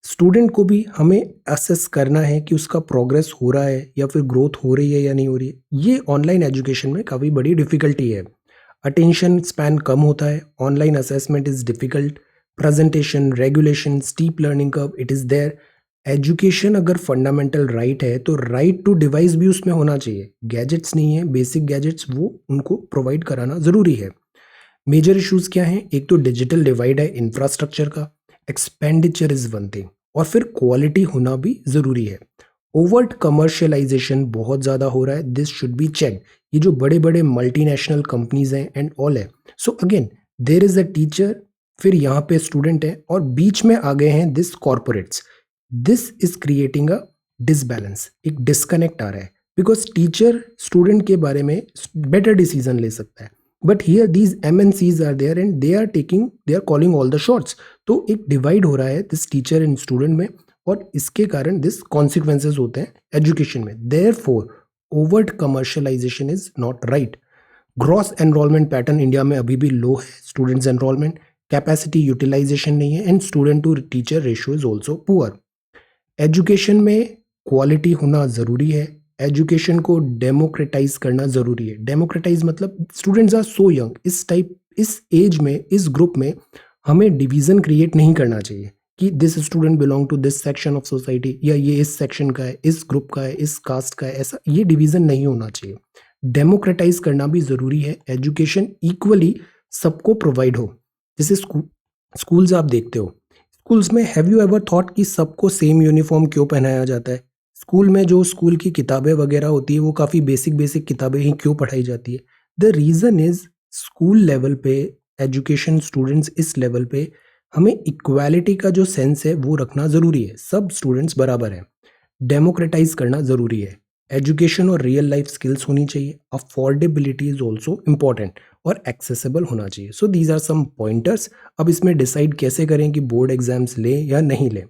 स्टूडेंट को भी हमें असेस करना है कि उसका प्रोग्रेस हो रहा है या फिर ग्रोथ हो रही है या नहीं हो रही है, ये ऑनलाइन एजुकेशन में काफ़ी बड़ी डिफिकल्टी है. अटेंशन स्पैन कम होता है. Online assessment is difficult. Presentation, regulation, steep learning curve, it is there. Education अगर फंडामेंटल राइट है तो राइट टू डिवाइस भी उसमें होना चाहिए. गैजेट्स नहीं है, बेसिक गैजेट्स वो उनको प्रोवाइड कराना ज़रूरी है. मेजर इश्यूज क्या हैं? एक तो डिजिटल डिवाइड है इंफ्रास्ट्रक्चर का. एक्सपेंडिचर इज वन थिंग, और फिर क्वालिटी होना भी ज़रूरी है. ओवर्ट कमर्शियलाइजेशन बहुत ज़्यादा हो रहा है. This should be check. ये जो बड़े बड़े मल्टीनेशनल कंपनीज हैं एंड ऑल है. So again there is a teacher, फिर यहाँ पे स्टूडेंट है और बीच में आ गए हैं this corporates. This is creating a disbalance. एक डिस्कनेक्ट आ रहा है बिकॉज टीचर स्टूडेंट के बारे में बेटर डिसीजन ले सकता है. But here these MNCs are there and they are calling all the shots. तो एक डिवाइड हो रहा है दिस टीचर एंड स्टूडेंट में, और इसके कारण दिस कॉन्सिक्वेंसेज होते हैं एजुकेशन में. Therefore overt commercialisation is not right. Gross enrolment pattern India में अभी भी लो है. स्टूडेंट्स एनरोलमेंट, कैपेसिटी यूटिलाइजेशन नहीं है, and student to teacher ratio is also poor. Education में क्वालिटी होना ज़रूरी है. एजुकेशन को डेमोक्रेटाइज करना ज़रूरी है. डेमोक्रेटाइज मतलब स्टूडेंट्स आर सो यंग. इस एज में, इस ग्रुप में हमें डिवीज़न क्रिएट नहीं करना चाहिए कि this student belong to this section of society, या ये इस सेक्शन का है, इस ग्रुप का है, इस कास्ट का है. ऐसा ये डिवीज़न नहीं होना चाहिए. डेमोक्रेटाइज करना भी ज़रूरी है. एजुकेशन इक्वली सबको प्रोवाइड हो. जैसे स्कूल्स आप देखते हो, स्कूल्स में हैव यू एवर थॉट कि सबको सेम यूनिफॉर्म क्यों पहनाया जाता है? स्कूल में जो स्कूल की किताबें वगैरह होती है वो काफ़ी बेसिक बेसिक किताबें ही क्यों पढ़ाई जाती है? The reason is school level पे एजुकेशन, स्टूडेंट्स इस लेवल पे हमें इक्वालिटी का जो सेंस है वो रखना ज़रूरी है. सब स्टूडेंट्स बराबर हैं. डेमोक्रेटाइज करना ज़रूरी है. एजुकेशन और रियल लाइफ स्किल्स होनी चाहिए. अफोर्डेबिलिटी इज ऑल्सो इम्पॉर्टेंट और एक्सेसिबल होना चाहिए. So these are some pointers. अब इसमें डिसाइड कैसे करें कि बोर्ड एग्जाम्स लें या नहीं लें.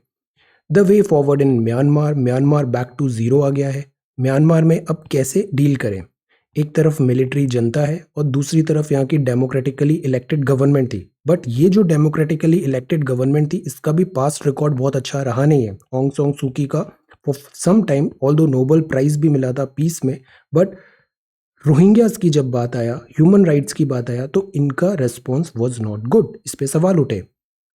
The way forward in Myanmar. Myanmar back to zero आ गया है. म्यांमार में अब कैसे डील करें? एक तरफ मिलिट्री जनता है और दूसरी तरफ यहाँ की डेमोक्रेटिकली इलेक्टेड गवर्नमेंट थी. बट ये जो डेमोक्रेटिकली इलेक्टेड गवर्नमेंट थी इसका भी पास्ट रिकॉर्ड बहुत अच्छा रहा नहीं है. ऑंग सॉन्ग सूकी का for some time although Nobel prize भी मिला था पीस में, बट रोहिंग्यास की जब बात आया, ह्यूमन राइट्स की बात आया, तो इनका रेस्पॉन्स वॉज नॉट गुड. इस पे सवाल उठे.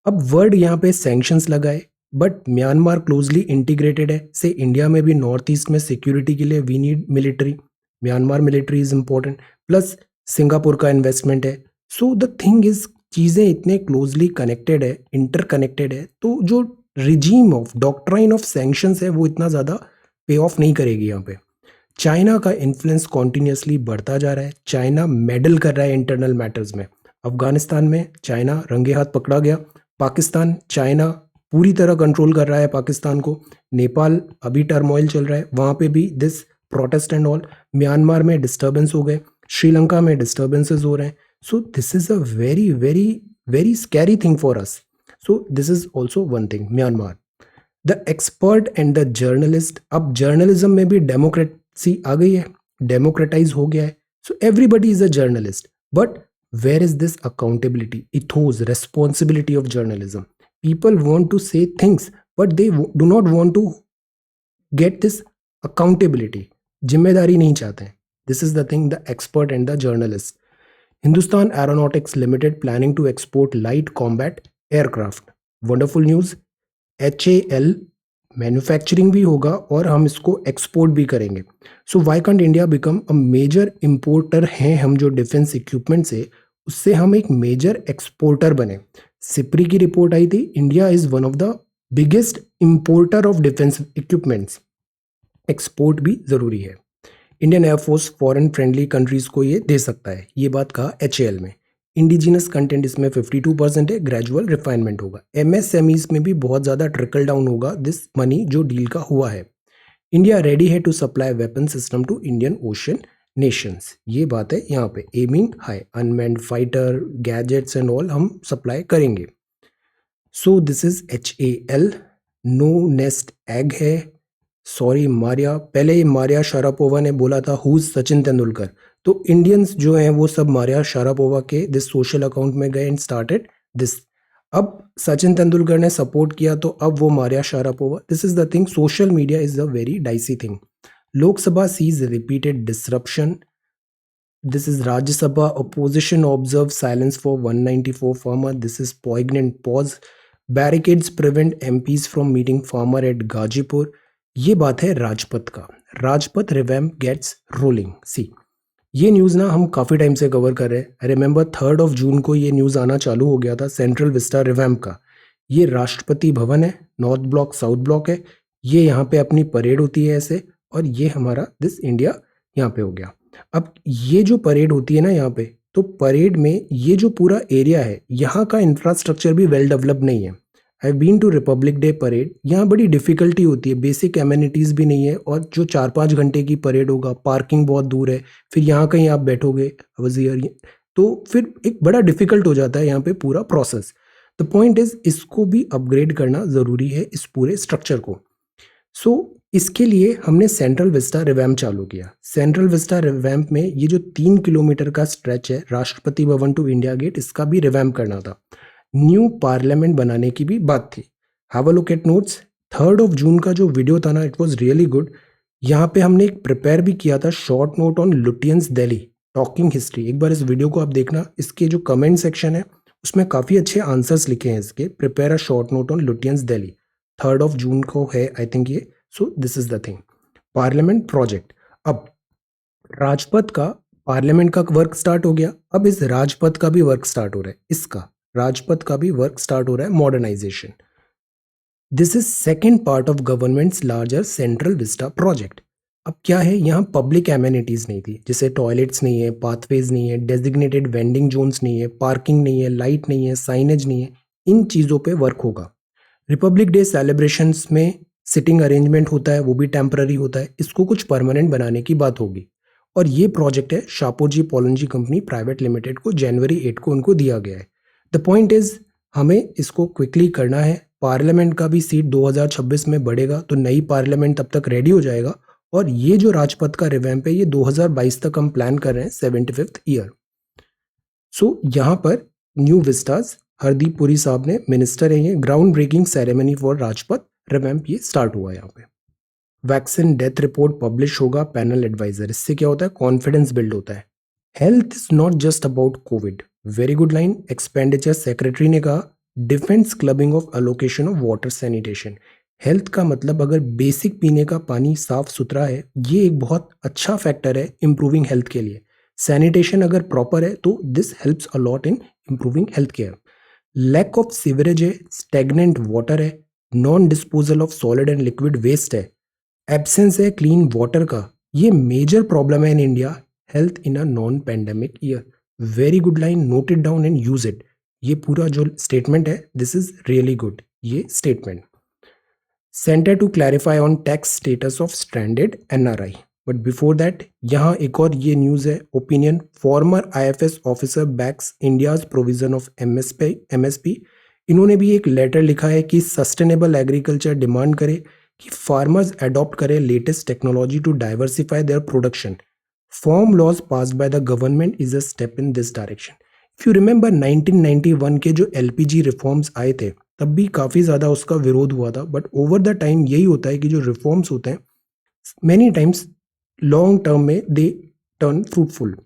अब वर्ड यहाँ पे सैंक्शंस लगाए, बट म्यांमार क्लोजली इंटीग्रेटेड है. से इंडिया में भी नॉर्थ ईस्ट में सिक्योरिटी के लिए we need military. Myanmar military is important. Plus Singapore का इन्वेस्टमेंट है. सो द थिंग इज चीज़ें इतने क्लोजली कनेक्टेड है, इंटरकनेक्टेड है, तो जो regime of doctrine of sanctions है वो इतना ज़्यादा पे ऑफ नहीं करेगी यहाँ पे. चाइना का इन्फ्लुएंस कॉन्टिन्यूसली बढ़ता जा रहा है. चाइना मेडल कर रहा है इंटरनल मैटर्स में. अफगानिस्तान में चाइना रंगे हाथ पकड़ा गया. पाकिस्तान, चाइना पूरी तरह कंट्रोल कर रहा है पाकिस्तान को. नेपाल अभी टर्मोइल चल रहा है, वहाँ पे भी this protest and all. Myanmar में डिस्टर्बेंस हो गए. श्रीलंका में डिस्टर्बेंसेस हो रहे हैं. So this is a very very very scary thing for us. So this is also one thing. Myanmar, the expert and the journalist. अब जर्नलिज्म में भी डेमोक्रेसी आ गई है, डेमोक्रेटाइज हो गया है. So everybody is a journalist. But where is this accountability, ethos, responsibility of journalism? People want to say things, but they do not want to get this accountability. जिम्मेदारी नहीं चाहते हैं. This is the thing, the expert and the journalist. Hindustan Aeronautics Limited planning to export light combat aircraft. Wonderful news. HAL manufacturing भी होगा और हम इसको export भी करेंगे. So why can't India become a major importer? हैं हम जो डिफेंस इक्विपमेंट से, उससे हम एक मेजर एक्सपोर्टर बने. सिप्री की रिपोर्ट आई थी, India is one of the biggest importer of defence equipments. Export भी ज़रूरी है. Indian air force foreign friendly countries को ये दे सकता है, ये बात कहा HAL में। इंडिजिनस कंटेंट इसमें 52% है, ग्रेजुअल रिफाइनमेंट होगा। MSMEs में भी बहुत ज़्यादा ट्रिकल डाउन होगा दिस मनी जो डील का हुआ है। इंडिया रेडी है to supply weapon system to Indian Ocean nations, ये बात है यहाँ पे। Aiming high, unmanned fighter gadgets and all हम सप्लाई करेंगे। So this is HAL। No nest egg है, सॉरी मारिया, पहले ही मारिया शारापोवा ने बोला था हु इज सचिन तेंदुलकर, तो इंडियंस जो हैं वो सब मारिया शारापोवा के दिस सोशल अकाउंट में गए एंड स्टार्टेड दिस। अब सचिन तेंदुलकर ने सपोर्ट किया तो अब वो Maria Sharapova, this is the thing, social media is a very dicey thing. Lok Sabha sees repeated disruption, this is Rajya Sabha, opposition observe silence for 194 farmer, this is poignant pause, barricades prevent MPs from meeting farmer at Gazipur। ये बात है राजपथ का, Rajpath revamp gets rolling. सी ये news ना हम काफ़ी time से cover कर रहे हैं। आई रिमेंबर 3 जून को ये न्यूज़ आना चालू हो गया था सेंट्रल विस्टा रिवैम्प का। ये राष्ट्रपति भवन है, नॉर्थ ब्लॉक साउथ ब्लॉक है, ये यहाँ पे अपनी परेड होती है ऐसे, और ये हमारा दिस इंडिया यहाँ पे हो गया। अब ये जो परेड होती है ना यहाँ पे, तो परेड में ये जो पूरा एरिया है यहाँ का इंफ्रास्ट्रक्चर भी वेल डेवलप नहीं है। I been to Republic Day parade, यहाँ बड़ी डिफिकल्टी होती है, बेसिक एमेनिटीज़ भी नहीं है, और जो 4-5 घंटे की परेड होगा, पार्किंग बहुत दूर है, फिर यहाँ कहीं आप बैठोगे वजीर, तो फिर एक बड़ा डिफिकल्ट हो जाता है यहाँ पे पूरा प्रोसेस। द पॉइंट इज इसको भी अपग्रेड करना ज़रूरी है, इस पूरे स्ट्रक्चर को। सो इसके लिए हमने सेंट्रल विस्टा रिवैम्प चालू किया। सेंट्रल विस्टा रिवैम्प में ये जो 3 किलोमीटर का स्ट्रेच है Rashtrapati Bhavan to India gate, इसका भी रिवैम्प करना था। न्यू पार्लियामेंट बनाने की भी बात थी। Have a look at notes. 3 जून का जो वीडियो था ना, इट वाज रियली गुड। यहाँ पे हमने एक प्रिपेयर भी किया था short note on Lutyens Delhi talking history. एक बार इस वीडियो को आप देखना, इसके जो कमेंट सेक्शन है उसमें काफ़ी अच्छे आंसर्स लिखे हैं इसके। Prepare a short note on Lutyens Delhi, 3 जून को है आई थिंक ये। सो this is the thing, parliament project. अब राजपथ का पार्लियामेंट का वर्क स्टार्ट हो गया, अब इस राजपथ का भी वर्क स्टार्ट हो रहा है, इसका राजपथ का भी वर्क स्टार्ट हो रहा है, modernisation. This is second part of government's larger Central Vista project. अब क्या है, यहाँ पब्लिक एमेनिटीज नहीं थी, जैसे टॉयलेट्स नहीं है, पाथवेज नहीं है, डेजिग्नेटेड वेंडिंग जोन्स नहीं है, पार्किंग नहीं है, लाइट नहीं है, साइनेज नहीं है, इन चीज़ों पे वर्क होगा। रिपब्लिक डे सेलिब्रेशंस में सिटिंग अरेंजमेंट होता है, वो भी टेम्पररी होता है, इसको कुछ परमानेंट बनाने की बात होगी। और ये प्रोजेक्ट है शापोरजी पोलनजी कंपनी प्राइवेट लिमिटेड को जनवरी 8 को उनको दिया गया है। द पॉइंट इज हमें इसको क्विकली करना है। पार्लियामेंट का भी सीट 2026 में बढ़ेगा, तो नई पार्लियामेंट तब तक रेडी हो जाएगा। और ये जो राजपथ का रिवैम्प है ये 2022 तक हम प्लान कर रहे हैं, 75th ईयर। सो यहाँ पर न्यू विस्टाज, हरदीप पुरी साहब ने मिनिस्टर है, ये ground breaking ceremony for Rajpath revamp ये स्टार्ट हुआ यहाँ पे। वैक्सीन डेथ रिपोर्ट पब्लिश होगा, पैनल एडवाइजर। इससे क्या होता है, कॉन्फिडेंस बिल्ड होता है। Health is not just about Covid, very good line. Expenditure secretary ने कहा defence clubbing of allocation of water sanitation. Health का मतलब अगर बेसिक पीने का पानी साफ सुथरा है, ये एक बहुत अच्छा फैक्टर है इंप्रूविंग हेल्थ के लिए। सैनिटेशन अगर प्रॉपर है तो this helps a lot in improving health care. Lack of sewerage है, स्टेगनेंट वाटर है, non disposal of solid and liquid waste है, एब्सेंस है क्लीन वाटर का, ये मेजर प्रॉब्लम है in India. Health in a non pandemic year, very good line, note it down and use it. ये पूरा जो statement है दिस इज रियली गुड ये statement. Centre to clarify on tax status of stranded NRI। But before that यहाँ एक और ये news है, opinion. Former IFS officer backs India's provision of MSP। इन्होंने भी एक लेटर लिखा है कि सस्टेनेबल एग्रीकल्चर डिमांड करे कि फार्मर्स अडॉप्ट करें latest technology to diversify their production. Farm laws passed by the government is a step in this direction. If you remember 1991 के जो LPG रिफॉर्म्स आए थे तब भी काफ़ी ज़्यादा उसका विरोध हुआ था, बट ओवर द टाइम यही होता है कि जो रिफॉर्म्स होते हैं मैनी टाइम्स लॉन्ग टर्म में they turn fruitful.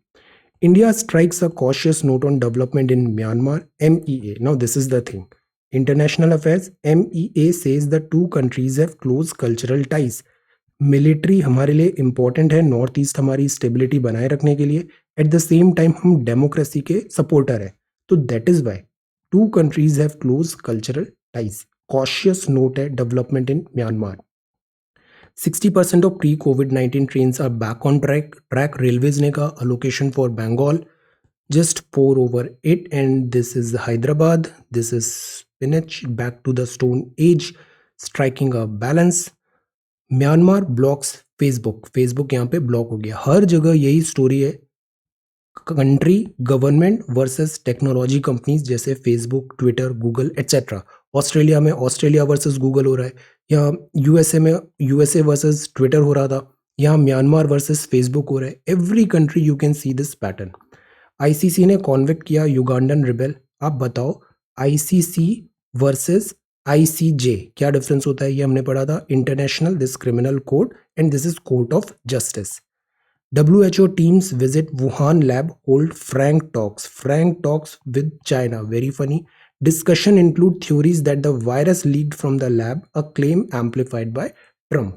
India strikes a cautious note on development in Myanmar, MEA. Now, this is the thing. International affairs, MEA says the two countries have close cultural ties. Military हमारे लिए important है, north east हमारी stability बनाए रखने के लिए। At the same time हम democracy के सपोर्टर है, तो that is why two countries have close cultural ties. Cautious note है development in Myanmar. 60% of pre-COVID-19 trains are back on track. Railways ने कहा allocation for Bengal just pour over it. And this is Hyderabad. This is spinach back to the stone age, striking a balance. Myanmar blocks Facebook यहाँ पे block हो गया. हर जगह यही story है. Country government versus technology companies जैसे Facebook, Twitter, Google etcetera. Australia में Australia versus Google हो रहा है. यहाँ यूएसए में यूएसए वर्सेस ट्विटर हो रहा था. यहाँ म्यांमार वर्सेस फेसबुक हो रहा है. Every country you can see this pattern. ICC ने कॉन्विक्ट किया युगांडन रिबेल. आप बताओ आईसीसी वर्सेस आईसीजे क्या डिफरेंस होता है. ये हमने पढ़ा था. International, this criminal code, and this is court of justice. WHO teams visit Wuhan lab, hold frank talks with China. Very funny. Discussion include theories that the virus leaked from the lab, a claim amplified by Trump.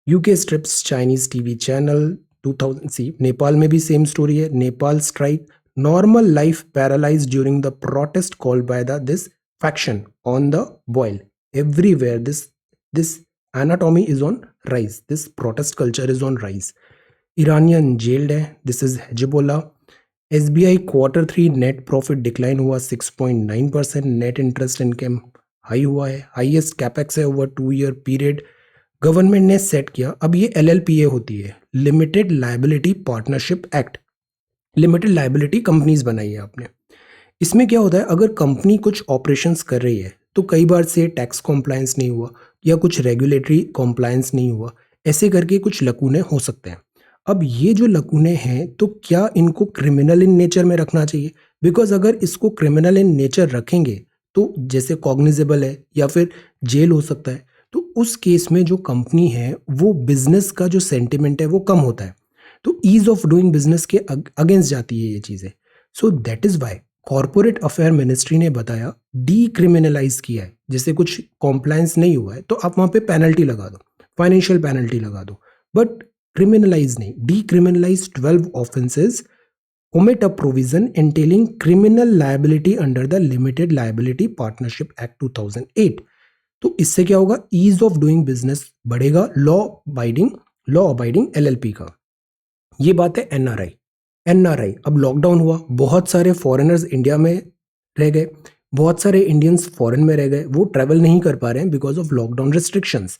UK strips Chinese TV channel 2000. See, Nepal में भी same story है. Nepal strike. Normal life paralyzed during the protest called by this faction on the boil. Everywhere this anatomy is on rise. This protest culture is on rise. Iranian jailed है. This is Hezbollah. SBI Q3 net profit decline हुआ 6.9%. Net interest income high हुआ है. Highest capex है over 2 year period. Government ने set किया. अब ये LLPA होती है, limited liability partnership act. Limited liability companies बनाई है आपने. इसमें क्या होता है, अगर कंपनी कुछ ऑपरेशंस कर रही है तो कई बार से टैक्स कॉम्प्लायंस नहीं हुआ या कुछ रेगुलेटरी कॉम्प्लायंस नहीं हुआ, ऐसे करके कुछ लकूने हो सकते हैं. अब ये जो लकूने हैं तो क्या इनको क्रिमिनल इन नेचर में रखना चाहिए. बिकॉज अगर इसको क्रिमिनल इन नेचर रखेंगे तो जैसे कॉग्निजेबल है या फिर जेल हो सकता है, तो उस केस में जो कंपनी है वो बिजनेस का जो सेंटिमेंट है वो कम होता है, तो ईज ऑफ डूइंग बिजनेस के अगेंस्ट जाती है ये चीज़ें. So that is why corporate affair ministry ने बताया डीक्रिमिनलाइज किया है. जैसे कुछ कॉम्प्लायंस नहीं हुआ है तो आप वहाँ पे पेनल्टी लगा दो, फाइनेंशियल पेनल्टी लगा दो, बट क्रिमिनलाइज नहीं. Decriminalise 12 offences, omit a provision entailing criminal liability under the Limited Liability Partnership Act 2008. तो इससे क्या होगा, ईज ऑफ डूइंग बिजनेस बढ़ेगा. लॉ अबाइडिंग LLP का. ये बात है एनआरआई. अब लॉकडाउन हुआ, बहुत सारे फॉरेनर्स इंडिया में रह गए, बहुत सारे इंडियंस फॉरेन में रह गए, वो ट्रैवल नहीं कर पा रहे हैं बिकॉज ऑफ लॉकडाउन रिस्ट्रिक्शंस.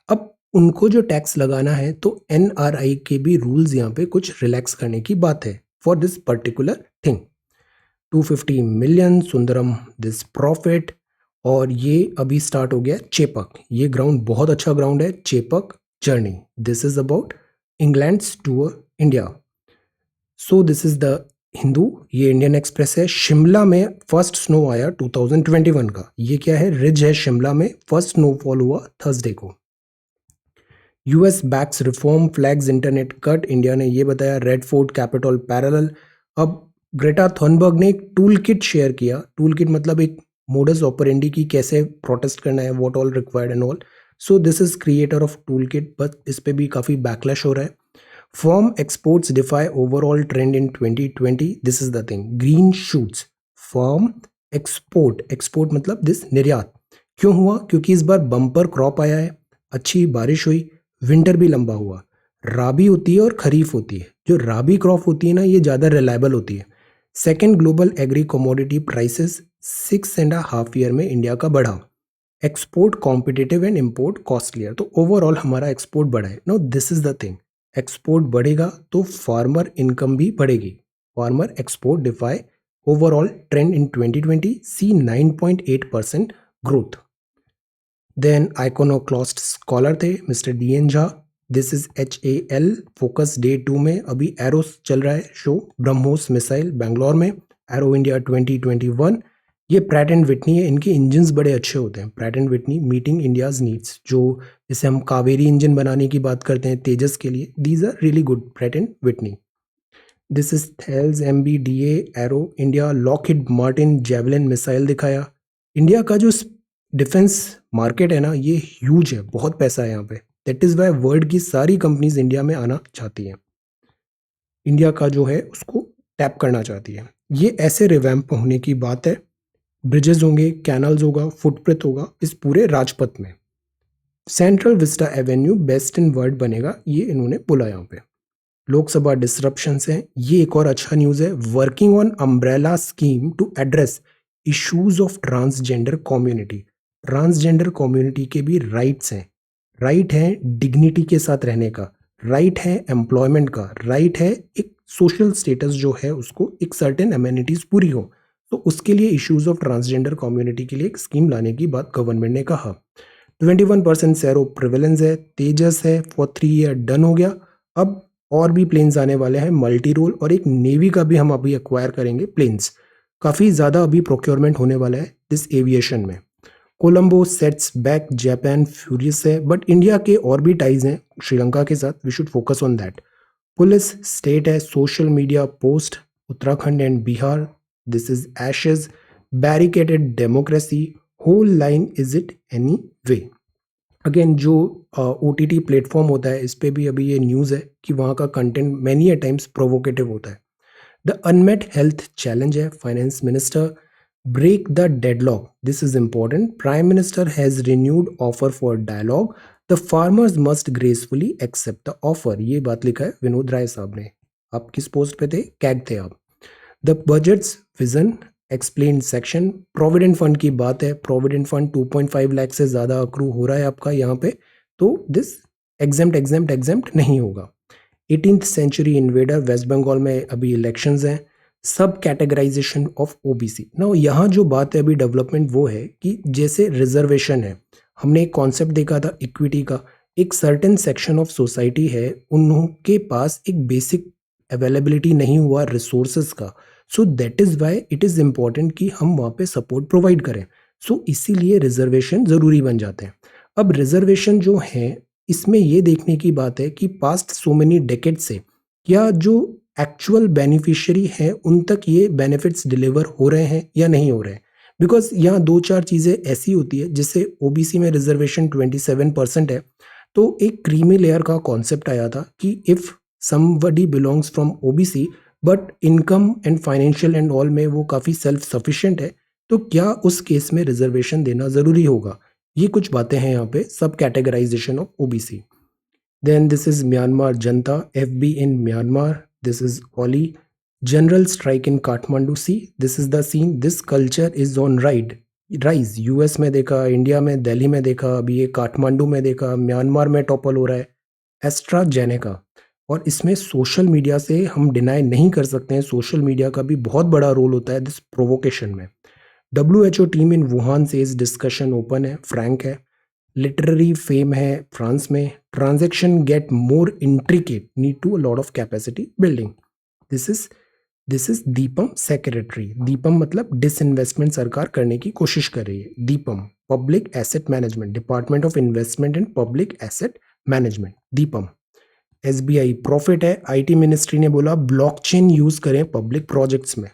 अब उनको जो टैक्स लगाना है तो एनआरआई के भी रूल्स यहाँ पे कुछ रिलैक्स करने की बात है for this particular thing. 250 million Sundaram this profit. और ये अभी स्टार्ट हो गया चेपक. ये ग्राउंड बहुत अच्छा ग्राउंड है, Chepauk journey. This is about England's tour India. So this is the Hindu. ये इंडियन एक्सप्रेस है. शिमला में फर्स्ट स्नो आया 2021 का. ये क्या है, रिज है शिमला में. फर्स्ट स्नोफॉल हुआ थर्सडे को. US backs reform, flags internet cut. India ने ये बताया. Red Fort capital parallel. अब ग्रेटा थर्नबर्ग ने एक टूल किट शेयर किया. टूल किट मतलब एक मोडस ऑपरेंडी की कैसे प्रोटेस्ट करना है, what all required and all. So this is creator of tool kit, but इस पे भी काफ़ी बैकलैश हो रहा है. Farm exports defy overall trend in 2020. This is the thing. Green shoots. Form export मतलब दिस निर्यात. क्यों हुआ, क्योंकि इस बार बम्पर क्रॉप आया है, अच्छी बारिश हुई, विंटर भी लंबा हुआ. राबी होती है और खरीफ होती है. जो राबी क्रॉप होती है ना, ये ज़्यादा रिलायबल होती है. Second global agri commodity prices 6.5 year में इंडिया का बढ़ा. Export competitive and import costlier. तो ओवरऑल हमारा एक्सपोर्ट बढ़ा है. No, this is the thing. Export बढ़ेगा तो फार्मर इनकम भी बढ़ेगी. Farmer export defy overall trend in 2020. See 9.8% growth. Then iconoclast scholar थे Mr DN Jha. This is HAL focus day 2 में. अभी एरो चल रहा है शो. ब्रह्मोस मिसाइल बेंगलोर में. Arrow India 2021. ये प्रैट एंड विटनी है. इनके इंजन्स बड़े अच्छे होते हैं. Pratt and Whitney meeting India's needs. जो जैसे हम कावेरी इंजन बनाने की बात करते हैं तेजस के लिए, these are really good. Pratt and Whitney. This is Thales MBDA Aero India. Lockheed Martin Javelin missile दिखाया. इंडिया का जो डिफेंस मार्केट है ना, ये ह्यूज है, बहुत पैसा है यहाँ पे. दैट इज वाई वर्ल्ड की सारी कंपनीज इंडिया में आना चाहती हैं. इंडिया का जो है उसको टैप करना चाहती है. ये ऐसे रिवैम्प होने की बात है. ब्रिजेस होंगे, कैनल्स होगा, फुटप्रिंट होगा इस पूरे राजपथ में. Central vista Avenue best in world बनेगा, ये इन्होंने बोला यहाँ पे। लोकसभा डिसरप्शन है, ये एक और अच्छा न्यूज है। Working on umbrella scheme to address issues of transgender community. Transgender community के भी राइट्स हैं, राइट है डिग्निटी के साथ रहने का, राइट है एम्प्लॉयमेंट का, राइट है एक सोशल स्टेटस जो है उसको एक सर्टेन एमेनिटीज पूरी हो, तो उसके लिए इश्यूज ऑफ ट्रांसजेंडर कम्युनिटी के लिए एक स्कीम लाने की बात गवर्नमेंट ने कहा। 21% सेरो प्रिवेलेंस है, तेजस है फॉर 3 ईयर डन हो गया। अब और भी प्लेन्स आने वाले हैं मल्टी रोल, और एक नेवी का भी हम अभी एक्वायर करेंगे प्लेन्स। काफ़ी ज़्यादा अभी प्रोक्योरमेंट होने वाला है दिस एविएशन में। Colombo sets back Japan furious है, बट इंडिया के और भी टाइज हैं श्रीलंका के साथ, we should focus on that. Police state है, social media post Uttarakhand and Bihar, this is ashes. Barricaded democracy, whole line is it any way. Again जो OTT प्लेटफॉर्म होता है इस पे भी अभी ये न्यूज़ है कि वहाँ का content many a times provocative होता है। द अनमेट हेल्थ चैलेंज है, finance minister. Break the deadlock, this is important. Prime minister has renewed offer for dialogue, the farmers must gracefully accept the offer. ये बात लिखा है विनोद राय साहब ने। आप किस पोस्ट पे थे? कैग थे आप। The budgets vision explain section. Provident fund की बात है, प्रोविडेंट फंड 2.5 लाख से ज़्यादा अक्रू हो रहा है आपका यहाँ पे, तो दिस एग्जेम्प्ट नहीं होगा। 18th century invader, waste Bengal में अभी इलेक्शंस हैं। सब कैटेगराइजेशन ऑफ OBC ना, यहाँ जो बात है अभी डेवलपमेंट वो है कि जैसे रिजर्वेशन है, हमने एक कॉन्सेप्ट देखा था इक्विटी का, एक सर्टेन सेक्शन ऑफ सोसाइटी है उनके पास एक बेसिक अवेलेबिलिटी नहीं हुआ रिसोर्सेज का, सो that is why it is important कि हम वहाँ पे सपोर्ट प्रोवाइड करें। सो इसीलिए रिजर्वेशन ज़रूरी बन जाते हैं। अब रिजर्वेशन जो है इसमें ये देखने की बात है कि पास्ट सो मेनी डेकेड से क्या जो एक्चुअल बेनिफिशियरी हैं उन तक ये बेनिफिट्स डिलीवर हो रहे हैं या नहीं हो रहे हैं। बिकॉज यहाँ दो चार चीज़ें ऐसी होती है, जैसे OBC में रिजर्वेशन 27% है, तो एक क्रीमी लेयर का कॉन्सेप्ट आया था कि if somebody belongs from OBC but income and financial and all में वो काफ़ी सेल्फ सफिशिएंट है, तो क्या उस केस में रिजर्वेशन देना ज़रूरी होगा। ये कुछ बातें हैं यहाँ पे, sub categorisation of OBC। Then this is Myanmar junta, FB in Myanmar, this is Oli. General strike in Kathmandu, see this is the scene, this culture is on rise. US में देखा, इंडिया में दिल्ली में देखा, अभी ये काठमांडू में देखा, म्यांमार में टॉपल हो रहा है एस्ट्राजेनेका। और इसमें सोशल मीडिया से हम डिनाई नहीं कर सकते हैं, सोशल मीडिया का भी बहुत बड़ा रोल होता है दिस प्रोवोकेशन में। WHO टीम इन वुहान से इस डिस्कशन ओपन है, फ्रैंक है। लिटरेरी फेम है फ्रांस में। Transaction get more intricate, need to a lot of capacity building. This is DIPAM secretary. DIPAM मतलब डिसइन्वेस्टमेंट सरकार करने की कोशिश कर रही है। DIPAM public asset management, department of investment and public asset management, DIPAM. SBI profit है, IT ministry ने बोला ब्लॉकचेन यूज करें पब्लिक प्रोजेक्ट्स में।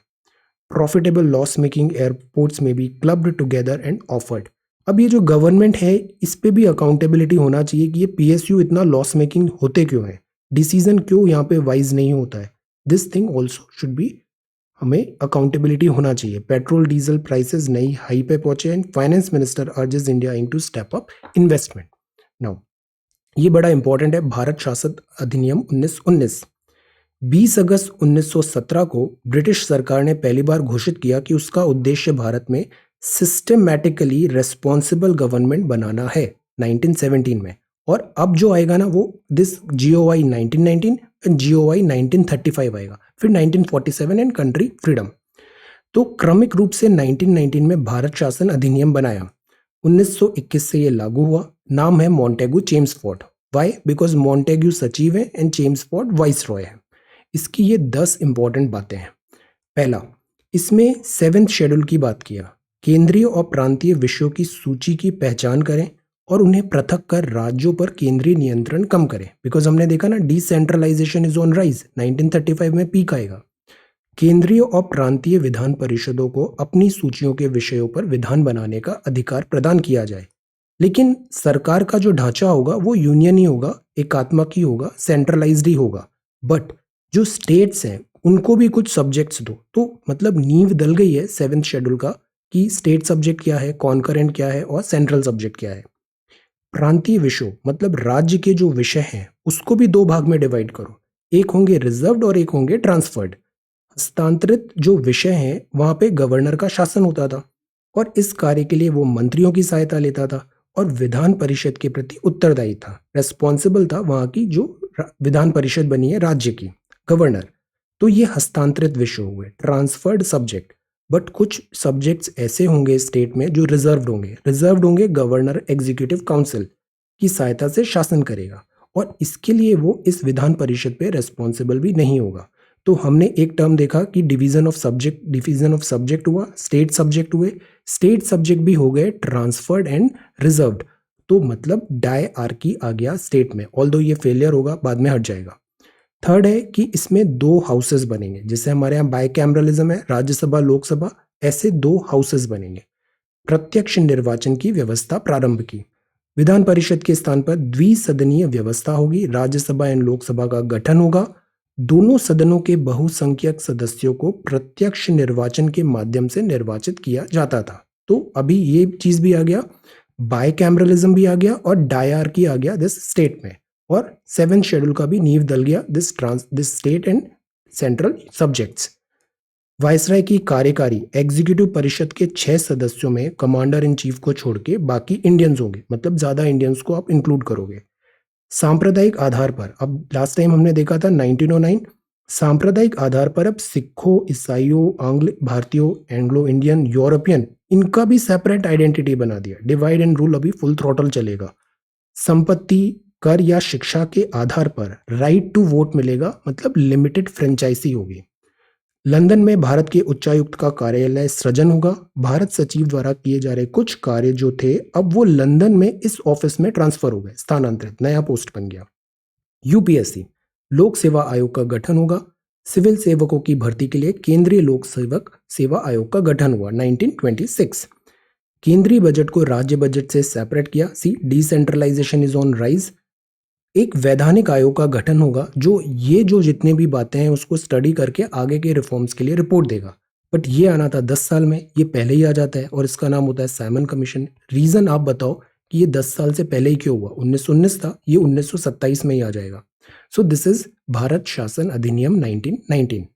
प्रॉफिटेबल लॉस मेकिंग एयरपोर्ट्स में भी क्लब्ड टुगेदर एंड ऑफर्ड। अब ये जो गवर्नमेंट है इस पे भी अकाउंटेबिलिटी होना चाहिए कि ये PSU इतना लॉस मेकिंग होते क्यों है, डिसीजन क्यों यहाँ पे वाइज नहीं होता है। This thing also should be, हमें अकाउंटेबिलिटी होना चाहिए। पेट्रोल डीजल प्राइसेस नई हाई पे पहुंचे and finance minister urges India Inc to step up investment. Now ये बड़ा इंपॉर्टेंट है, भारत शासन अधिनियम 1919। 20 अगस्त 1917 को ब्रिटिश सरकार ने पहली बार घोषित किया कि उसका उद्देश्य भारत में सिस्टमैटिकली रेस्पॉन्सिबल गवर्नमेंट बनाना है 1917 में। और अब जो आएगा ना वो दिस GOI 1919 एंड GOI 1935 आएगा, फिर 1947 एंड कंट्री फ्रीडम। तो क्रमिक रूप से 1919 में भारत शासन अधिनियम बनाया, 1921 से ये लागू हुआ। नाम है Montagu Chelmsford. Why? Because Montagu सचिव है एंड चेम्सफोर्ड वाइस रॉय है। इसकी ये 10 इंपॉर्टेंट बातें हैं। पहला, इसमें 7th शेड्यूल की बात किया, केंद्रीय और प्रांतीय विषयों की सूची की पहचान करें और उन्हें पृथक कर राज्यों पर केंद्रीय नियंत्रण कम करें। बिकॉज हमने देखा ना डिसेंट्रलाइजेशन इज ऑन राइज, 1935 में पीक आएगा। केंद्रीय और प्रांतीय विधान परिषदों को अपनी सूचियों के विषयों पर विधान बनाने का अधिकार प्रदान किया जाए, लेकिन सरकार का जो ढांचा होगा वो यूनियन ही होगा, एकात्मक ही होगा, सेंट्रलाइज्ड ही होगा। बट जो स्टेट्स हैं उनको भी कुछ सब्जेक्ट्स दो। तो मतलब नींव डल गई है 7th शेड्यूल का कि स्टेट सब्जेक्ट क्या है, कॉन्करेंट क्या है और सेंट्रल सब्जेक्ट क्या है। प्रांतीय विषयों मतलब राज्य के जो विषय हैं उसको भी दो भाग में डिवाइड करो, एक होंगे रिजर्व्ड और एक होंगे ट्रांसफर्ड। हस्तांतरित जो विषय हैं वहां पे गवर्नर का शासन होता था और इस कार्य के लिए वो मंत्रियों की सहायता लेता था और विधान परिषद के प्रति उत्तरदायी था, रेस्पॉन्सिबल था वहां की जो विधान परिषद बनी है राज्य की, गवर्नर। तो ये हस्तांतरित विषय हुए, ट्रांसफर्ड सब्जेक्ट। बट कुछ सब्जेक्ट्स ऐसे होंगे स्टेट में जो रिजर्व्ड होंगे गवर्नर एग्जीक्यूटिव काउंसिल की सहायता से शासन करेगा और इसके लिए वो इस विधान परिषद पे रेस्पॉन्सिबल भी नहीं होगा। तो हमने एक टर्म देखा कि डिवीजन ऑफ सब्जेक्ट हुआ, स्टेट सब्जेक्ट हुए, स्टेट सब्जेक्ट भी हो गए ट्रांसफर्ड एंड रिजर्व्ड। तो मतलब डायआर्की आ गया स्टेट में, ऑल्दो ये फेलियर होगा, बाद में हट जाएगा। थर्ड है कि इसमें दो हाउसेस बनेंगे, जैसे हमारे यहाँ बाइकैमरलिज्म है, राज्यसभा लोकसभा, ऐसे दो हाउसेस बनेंगे। प्रत्यक्ष निर्वाचन की व्यवस्था प्रारंभ की, विधान परिषद के स्थान पर द्विसदनीय व्यवस्था होगी, राज्यसभा एंड लोकसभा का गठन होगा, दोनों सदनों के बहुसंख्यक सदस्यों को प्रत्यक्ष निर्वाचन के माध्यम से निर्वाचित किया जाता था। तो अभी ये चीज भी आ गया, बाइकैमरलिज्म भी आ गया और डायआर्की आ गया दिस स्टेट में, और 7th शेड्यूल का भी नींव डल गया this state and central subjects. Viceroy की कार्यकारी एग्जीक्यूटिव परिषद के 6 सदस्यों में कमांडर इन चीफ को छोड़ के बाकी इंडियंस होंगे, मतलब ज्यादा इंडियंस को आप इंक्लूड करोगे। सांप्रदायिक आधार पर, अब लास्ट टाइम हमने देखा था 1909, सांप्रदायिक आधार पर अब सिखों, ईसाइयों, आंग्ल भारतीयों, एंग्लो इंडियन, यूरोपियन, इनका भी सेपरेट आइडेंटिटी बना दिया। डिवाइड एंड रूल अभी फुल थ्रॉटल चलेगा। संपत्ति, कर या शिक्षा के आधार पर राइट टू वोट मिलेगा, मतलब लिमिटेड फ्रेंचाइजी होगी। लंदन में भारत के उच्चायुक्त का कार्यालय सृजन होगा। भारत सचिव द्वारा किए जा रहे कुछ कार्य जो थे अब वो लंदन में इस ऑफिस में ट्रांसफर हो गए, स्थानांतरित, नया पोस्ट बन गया। यूपीएससी लोक सेवा आयोग का गठन होगा। सिविल सेवकों की भर्ती के लिए केंद्रीय लोक सेवक सेवा आयोग का गठन हुआ 1926। केंद्रीय बजट को राज्य बजट से सेपरेट किया। सी डिसेंट्रलाइजेशन इज ऑन राइज। एक वैधानिक आयोग का गठन होगा जो ये जो जितने भी बातें हैं उसको स्टडी करके आगे के रिफॉर्म्स के लिए रिपोर्ट देगा। बट ये आना था 10 साल में, ये पहले ही आ जाता है और इसका नाम होता है साइमन कमीशन। रीजन आप बताओ कि ये 10 साल से पहले ही क्यों हुआ? 1919 था, ये 1927 में ही आ जाएगा। सो दिस इज भारत शासन अधिनियम 1919।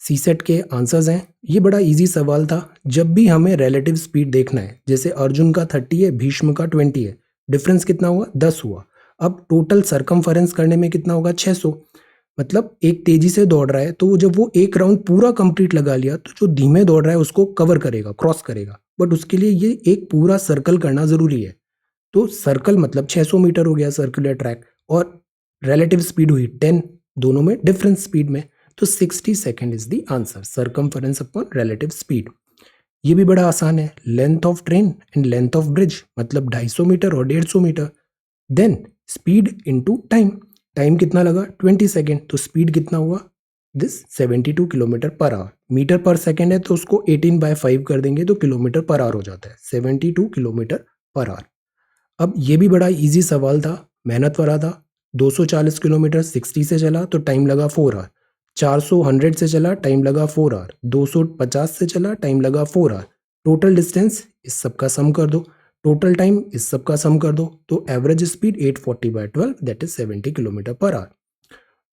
सीसेट के आंसर्स हैं। ये बड़ा इजी सवाल था। जब भी हमें रिलेटिव स्पीड देखना है, जैसे अर्जुन का 30 है, भीष्म का 20 है, डिफरेंस कितना हुआ? 10 हुआ। अब टोटल सरकमफरेंस करने में कितना होगा? 600। मतलब एक तेजी से दौड़ रहा है तो जब वो एक राउंड पूरा कंप्लीट लगा लिया तो जो धीमे दौड़ रहा है उसको कवर करेगा, क्रॉस करेगा, बट उसके लिए ये एक पूरा सर्कल करना जरूरी है। तो सर्कल मतलब 600 मीटर हो गया सर्कुलर ट्रैक, और रिलेटिव स्पीड हुई 10, दोनों में डिफरेंस स्पीड में। तो 60 second is the answer, circumference upon relative speed. ये भी बड़ा आसान है। Length of train and length of bridge, मतलब 250 मीटर और 150 metre. Then speed into time, time कितना लगा? 20 सेकेंड, तो स्पीड कितना हुआ? This 72 kilometre per hour. Metre per second है तो उसको 18/5 कर देंगे तो किलोमीटर पर आवर हो जाता है, 72 किलोमीटर पर आवर। अब ये भी बड़ा इजी सवाल था, मेहनत वाला था। 240 किलोमीटर 60 से चला तो टाइम लगा 4 आवर। 400 100 से चला, टाइम लगा 4 आवर। 250 से चला, टाइम लगा 4 आवर। टोटल डिस्टेंस इस सब का सम कर दो, टोटल टाइम इस सब का सम कर दो, तो average speed 840/12 that is 70 kilometre per our.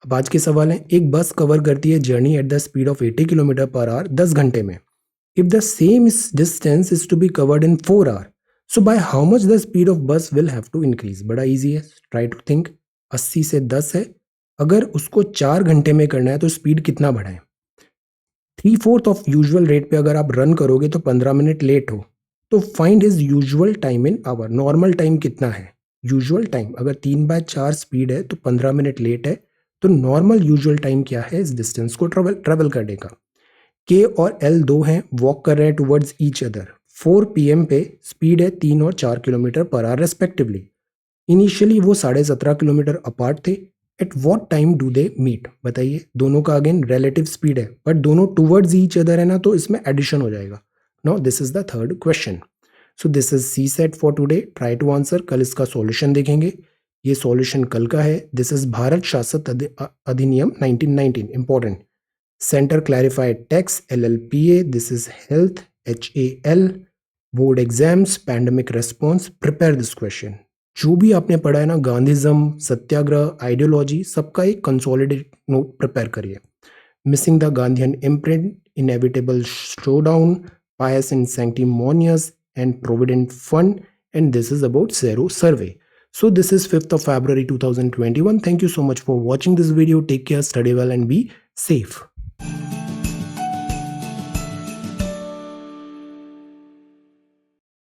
अब आज के सवाल हैं। एक बस कवर करती है journey at the speed of 80 kilometre per hour 10 घंटे में। If the same distance is to be covered in 4 hour, so by how much the speed of bus will have to increase? बड़ा easy है, try to think. 80 से 10 है, अगर उसको 4 घंटे में करना है तो स्पीड कितना बढ़ाएं? 3/4 ऑफ यूजुअल रेट पे अगर आप रन करोगे तो 15 मिनट लेट हो, तो find his usual time in hour. Normal time कितना है? यूजुअल टाइम अगर 3/4 स्पीड है तो 15 मिनट लेट है, तो नॉर्मल यूजुअल टाइम क्या है इस डिस्टेंस को ट्रेवल करने का? के और एल दो हैं, वॉक कर रहे हैं टुवर्ड्स ईच अदर। 4 PM पे स्पीड है 3 और 4 kilometre per our respectively. Initially वो 17.5 किलोमीटर अपार्ट थे। At what time do they meet? बताइए। दोनों का अगेन रिलेटिव स्पीड है, बट दोनों टुवर्ड्स ईच अदर है ना, तो इसमें एडिशन हो जाएगा। Now this is the third question. So this is C set for today, try to answer. कल इसका सॉल्यूशन देखेंगे, ये सॉल्यूशन कल का है। दिस इज भारत शासन अधिनियम 1919, important. Center clarified text LLPA. This is health HAL. Board exams, pandemic response. Prepare this question. जो भी आपने पढ़ा है ना, गांधीज्म, सत्याग्रह, आइडियोलॉजी, सबका एक कंसोलिडेट नोट प्रिपेयर करिए. Missing the Gandhian imprint, inevitable showdown, pious and sanctimonious, and provident fund. And this is about Zero Survey. So this is 5th of February 2021. Thank you so much for watching this video. Take care, study well, and be safe.